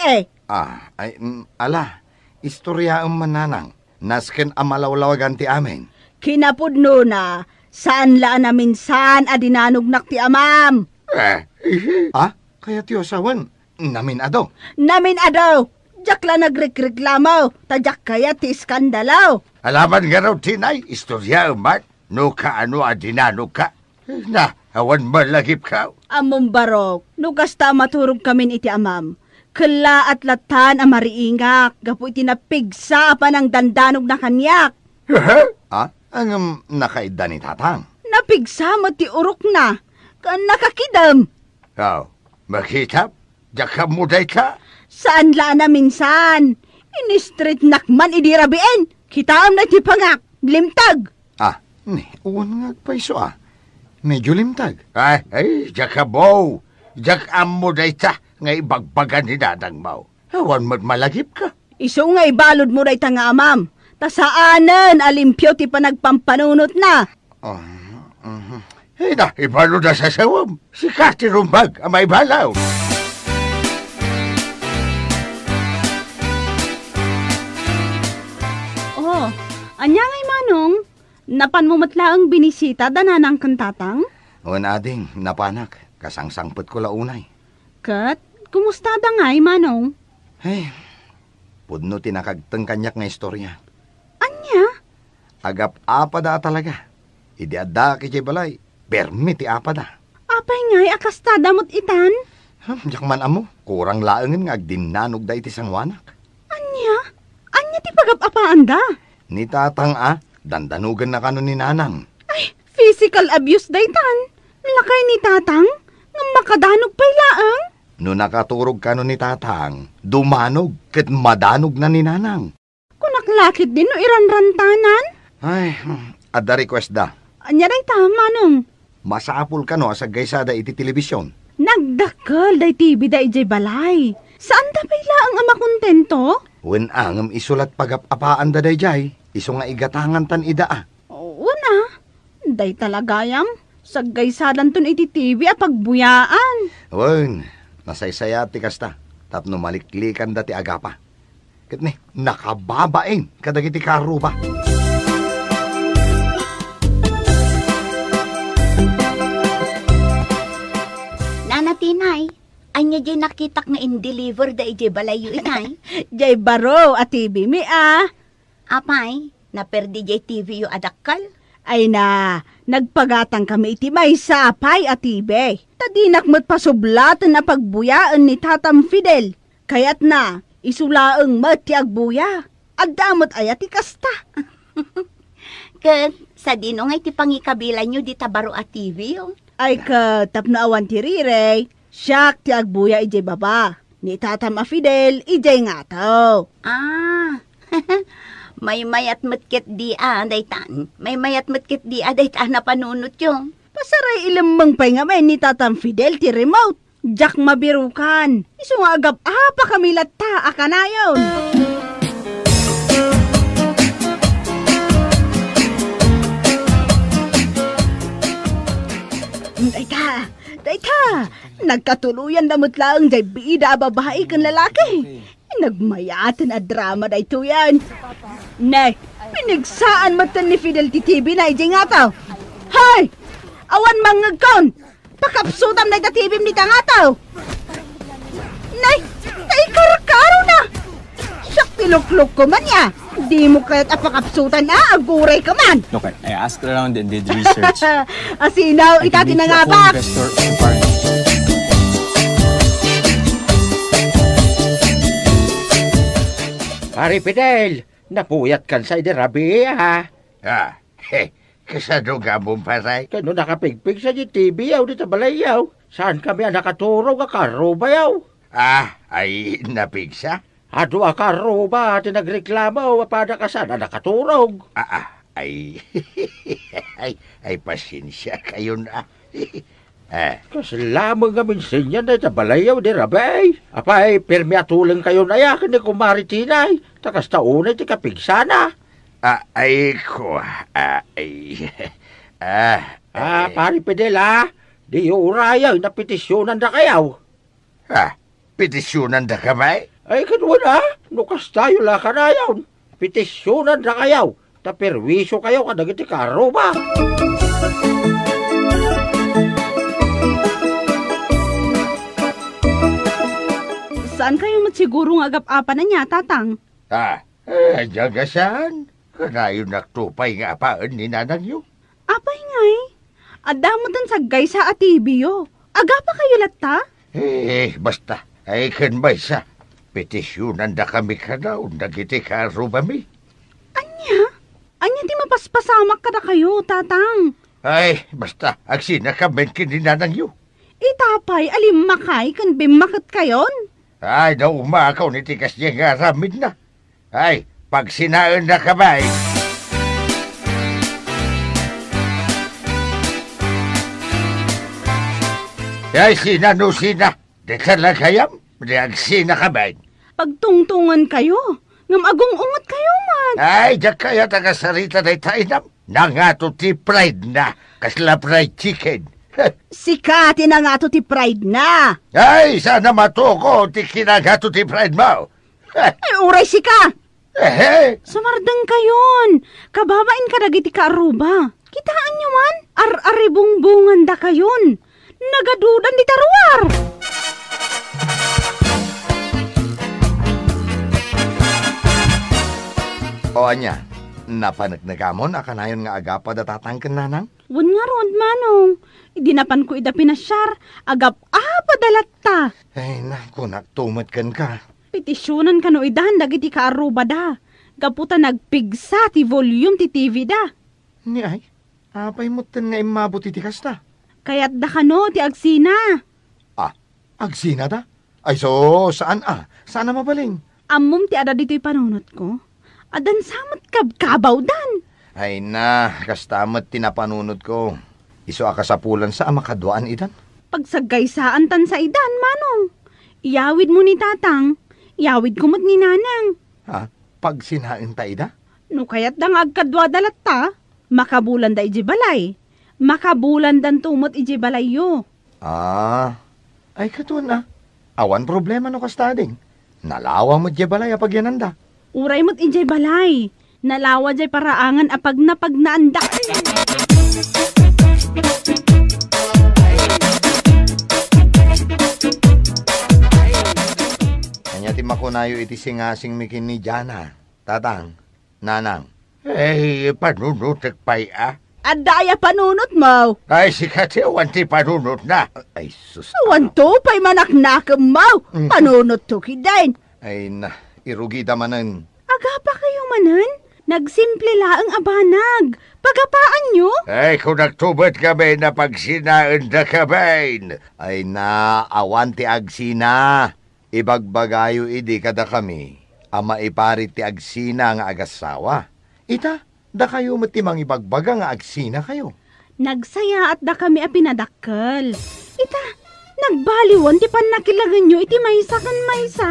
[SPEAKER 10] Ala, istorya ang mananang. Nasken amalawlawagan ti amin.
[SPEAKER 11] Kinapudno na, saan laan na minsan adinanog nak ti amam.
[SPEAKER 10] Kaya ti osawan, namin ado.
[SPEAKER 11] Namin ado, jak la nagrekreklamaw, tadyak kaya ti iskandalaw.
[SPEAKER 10] Alaman nga raw tinay, istorya umat, no kaano adinanog ka. Na, awan malagip ka.
[SPEAKER 11] Amom barok, no kasta maturog kamin iti amam. Kala at latan ang mariingak, gapu iti napigsa pa ng dandanog na kanyak.
[SPEAKER 10] Ang nakaida ni tatang?
[SPEAKER 11] Napigsa mo ti urok na, kan nakakidam.
[SPEAKER 10] Makitap? Diyak mo day ka?
[SPEAKER 11] Saan laan na minsan? In-street nakman idirabien, kitaam na ti pangak, limtag.
[SPEAKER 10] Uwan nga paiso Medyo limtag. Ay, diyak bo. Diyak mo day ta. Ngay bagbagan ni dadang mau. Awan malagip ka.
[SPEAKER 11] Iso ngay balod mo day ta nga amam. Tasaanan alimpyo ti panagpampanunot na.
[SPEAKER 10] Ibalod na sa sawam. Si Kati Rumbag ang may balaw.
[SPEAKER 11] Anya ngay manong, napan mo matla ang binisita dananang kantatang?
[SPEAKER 10] Ading, napanak. Kasangsangpot ko launay.
[SPEAKER 11] Kat, kumusta da ngay manong?
[SPEAKER 10] Pudno tinakagtang kanyak nga istorya.
[SPEAKER 11] Anya?
[SPEAKER 10] Agap-apada talaga. Idi adda kiti balay. Permi ti apada.
[SPEAKER 11] Apay ngay akastada mo't itan?
[SPEAKER 10] Diyak man amo. Kurang laangin nga agdinanog da iti sangwanak.
[SPEAKER 11] Anya? Anya ti pagap-apaan da?
[SPEAKER 10] Ni tatang dandanugan na kano ni nanang.
[SPEAKER 11] Ay, physical abuse daytan. Lakay ni tatang, nga makadanog pa'y laang.
[SPEAKER 10] No nakaturog kano ni tatang, dumanog ket madanog na ni nanang.
[SPEAKER 11] Kunaklakit din no iranrantanan?
[SPEAKER 10] Ay, adda request da.
[SPEAKER 11] Anya day tama nung.
[SPEAKER 10] Masapul kano sa gaysada iti telebisyon.
[SPEAKER 11] Nagdakkel day TV da ijay balay. Saan da pa'y laang ama kontento?
[SPEAKER 10] Wen angam isulat pagap-apaan da day jay.
[SPEAKER 12] Iso nga igatangan tan ida ah.
[SPEAKER 11] Oo na. Day talagayam. Saggaysadan ton iti TV a pagbuyaan.
[SPEAKER 12] Wen, nasaysaya ti kasta. Tapno maliklikan dati agapa. Ket ni, nakababain kadagiti karuba.
[SPEAKER 3] Nanatinay, anya jay nakitak nga in-deliver da ijay balayo inay.
[SPEAKER 11] Jay baro at TV mi
[SPEAKER 3] Apay, naperdi jay TV yu adakal.
[SPEAKER 11] Ay na, nagpagatang kami iti may sapay at TV. Tadinak mo't pasublatan na pagbuyaan ni Tatam Fidel. Kaya't na, isulaang mat ti agbuya. At damot ay ati kasta.
[SPEAKER 3] Kat, sa dino nga iti pangikabilan nyo di tabaro at TV yung.
[SPEAKER 11] Ay ka, tapnaawan ti Rirey. Siyak ti agbuya ijay baba. Ni Tatam a Fidel, ijay nga to.
[SPEAKER 3] May mayat matkit di daytan. May mayat matkit di daytan na panunot yung.
[SPEAKER 11] Pasaray ilamang pay nga may ni Tatam Fidel ti remote. Jack mabirukan. Iso nga agap pa kami latta akanayon. Dayta, nagkatuluyan damot lang jay bida babae kan lalaki. Nagmayatin a drama dayto yan. Nay, pinigsaan matan ni Fidel ti TV na ijay nga tao. Hay! Awan mangagkon! Pakapsutam na ita TV ni nga tao. Nay, karkaro na! Siyak tiluklok ko man ya. Di mo kaya't apakapsutan na, aguray ka man.
[SPEAKER 13] Look, I asked around and did research.
[SPEAKER 11] Asinaw, itati na nga ba?
[SPEAKER 10] Pare Fidel, napuyat kan sa iderabi ha.
[SPEAKER 12] Kasado ka mong paray?
[SPEAKER 10] Kano nakapigpig sa TV yaw dito balayaw. Saan kami ang nakaturo ka karo bayaw?
[SPEAKER 12] Ay napigsa?
[SPEAKER 10] Ado a karo ba at nagreklamo pada ka sana nakaturog?
[SPEAKER 12] Ay pasensya kayo na.
[SPEAKER 10] Kasalamang gamin sinyan na tabalayaw di rabay. Apay, permi atulang kayo na yakin ni kumaritinay. Takas taunay ti kapigsana. Pari Fidel di urayaw na petisyonan da kayaw.
[SPEAKER 12] Petisyonan da kamay?
[SPEAKER 10] Ay kadwa na, nukas tayo la ka na yaw. Petisyonan da kayaw. Taperwisyo kayo kadagiti karo ba?
[SPEAKER 11] Saan kayo matsiguro nga agap-apa na niya, Tatang?
[SPEAKER 12] Jagasan. Kanayo naktupay nga apaan ni nanang yu.
[SPEAKER 11] Apay ngay. Adamutan sa gaysa at TV yo. Agapa kayo latta?
[SPEAKER 12] Basta. Ay kan ba isa. Petisyonan da kami kanaon. Nagiti karo ba mi?
[SPEAKER 11] Anya? Anya ti mapaspasamak ka na kayo, Tatang.
[SPEAKER 12] Ay, basta. Agsina kamen kini nanang yu.
[SPEAKER 11] Itapay, alimakay kan bimakit kayon.
[SPEAKER 12] Ay, naumakaw ni tikas niya nga ramid na. Ay, pag sinaan na kamay. Ay, sina. Di talagayam. Di agsina kamay.
[SPEAKER 11] Pagtungtungan kayo. Ngam agong ungot kayo man.
[SPEAKER 12] Ay, diyak kaya tagasarita na itainam. Nangato ti pride na. Kasla fried chicken.
[SPEAKER 11] Sikati na nga to ti pride na.
[SPEAKER 12] Ay, sana matuko ti kinagato ti pride mo.
[SPEAKER 11] Ay, uray sika. Sumardang kayon. Kababain ka dagiti kaaruba. Kitaan nyo man. Ar-aribungbungan da kayon. Nagadudan di taruar.
[SPEAKER 12] O anya, napanagnagamon akanayon nga agapa da tatangken nanang?
[SPEAKER 11] Wan nga ron, manong. Idinapan ko ida pinasyar. Agap padalatta.
[SPEAKER 12] Ay, naku, nagtumat kan ka.
[SPEAKER 11] Petisyonan ka no idahan dagiti kaaruba da. Gaputa nagpigsa ti volume ti TV da.
[SPEAKER 12] Ni ay, apay mo ten nga imabuti ti kasta.
[SPEAKER 11] Kaya't da ka no ti agsina.
[SPEAKER 12] Agsina da? Ay so, saan Saan na mabaling?
[SPEAKER 11] Amom ti ada dito'y panunot ko. Adan samat kabkabaw dan.
[SPEAKER 12] Ay na, kastamat tinapanunod ko. Iso akasapulan sa amakadwaan idan.
[SPEAKER 11] Pagsagaysaan tan sa idan, manong. Iyawid mo ni tatang. Iyawid ko mo't ni nanang.
[SPEAKER 12] Pag sinain ta ida?
[SPEAKER 11] No kayat da nga agkadwa dalat ta, makabulan da iji balay. Makabulan dan tumot iji balay yo.
[SPEAKER 12] Ay kato na. Awan problema no kastading. Nalawa mo iji balay apag yananda.
[SPEAKER 11] Uray mo't iji balay. Nalawa jay paraangan apag naanda.
[SPEAKER 12] Kanya ti makunayo iti singasing mikin ni Jana. Tatang, nanang.
[SPEAKER 10] Panunutek pa'y
[SPEAKER 11] Adaya panunot mo.
[SPEAKER 10] Ay, sikat awan ti panunot na.
[SPEAKER 12] Ay, sus.
[SPEAKER 11] Awan to pa'y manaknakam mo. Panunot to kidain.
[SPEAKER 12] Ay na, irugi damanan.
[SPEAKER 11] Aga pa kayo manan? Nagsimple laang abanag. Pagapaan nyo?
[SPEAKER 10] Ay, kung nagtubot kami na pagsinaan na kami.
[SPEAKER 12] Ay na, awan ti agsina. Ibagbagayo idi kada kami. Ama iparit ti agsina nga agasawa. Ita, da kayo matimang ibagbaga nga agsina kayo.
[SPEAKER 11] Nagsaya at da kami a pinadakkel. Ita, nagbaliwon ti panakilagan nyo iti maysa kan maysa.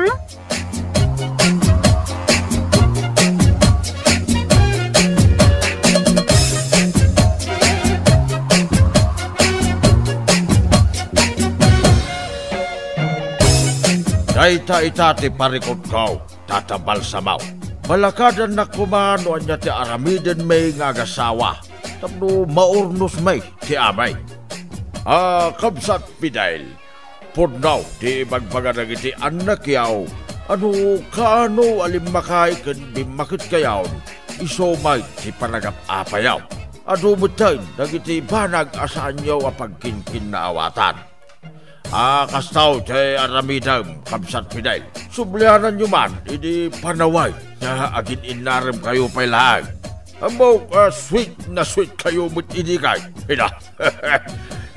[SPEAKER 1] Dayta itati parikot ko, tatabal samaw. Malakadan na kumano niya ti aramiden may ngagasawa. Tapno maurnos may ti amay. Kabsat Pidail. Pudnaw ti bagbaga iti anak yaw. Ano kaano alimakay kan bimakit kayaw. Isomay ti panagap-apayaw. Ado mutain dagiti banag asaan yaw apagkinkin na awatan. Kastaw tay aramidam Kabsat Pidail. Sublianan nyo man, hindi panaway na agin inarim kayo pa'y lahag. Ambo, sweet na sweet kayo mo't inikay. Hina.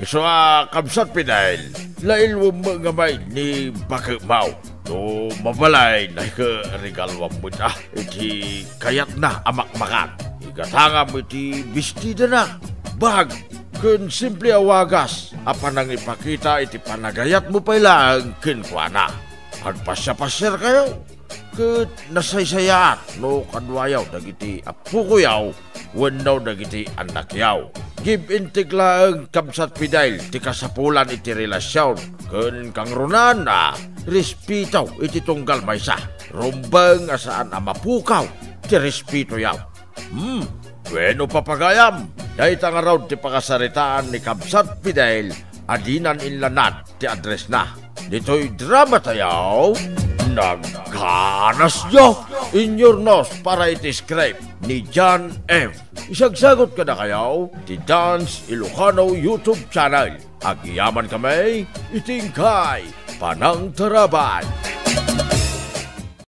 [SPEAKER 1] So, Kabsat Pidail, lail mo mga may ni Bakamaw. No, mabalay na ika-regalwam mo na. Iti kayat na amakmakan. Igatangam iti bestida na. Bag. Kun simple awagas, apanang ipakita iti panagayat mo pa'y lang kinkwana. Agpasya-pasyer kayo. Kat nasaysayat no kadwayaw dagiti apukuyaw, wanaw dagiti anak yaw. Give intigla ang Kabsat Pidail ti kasapulan iti relasyon. Kun kang runan na, respitaw iti tunggal maysa. Rumbang asaan amapukaw, ti respito yaw. Bueno papagayam, dahil nga raw ti pakasaritaan ni Kabsat Pidail, adinan inlanad ti address na. Dito'y drama tayaw, nagkanas nyo, in your nose para iti-scribe ni John F. Isagsagot ka na kayaw, ti Dance Ilocano YouTube channel. Agiyaman kami, itingkay, panang taraban.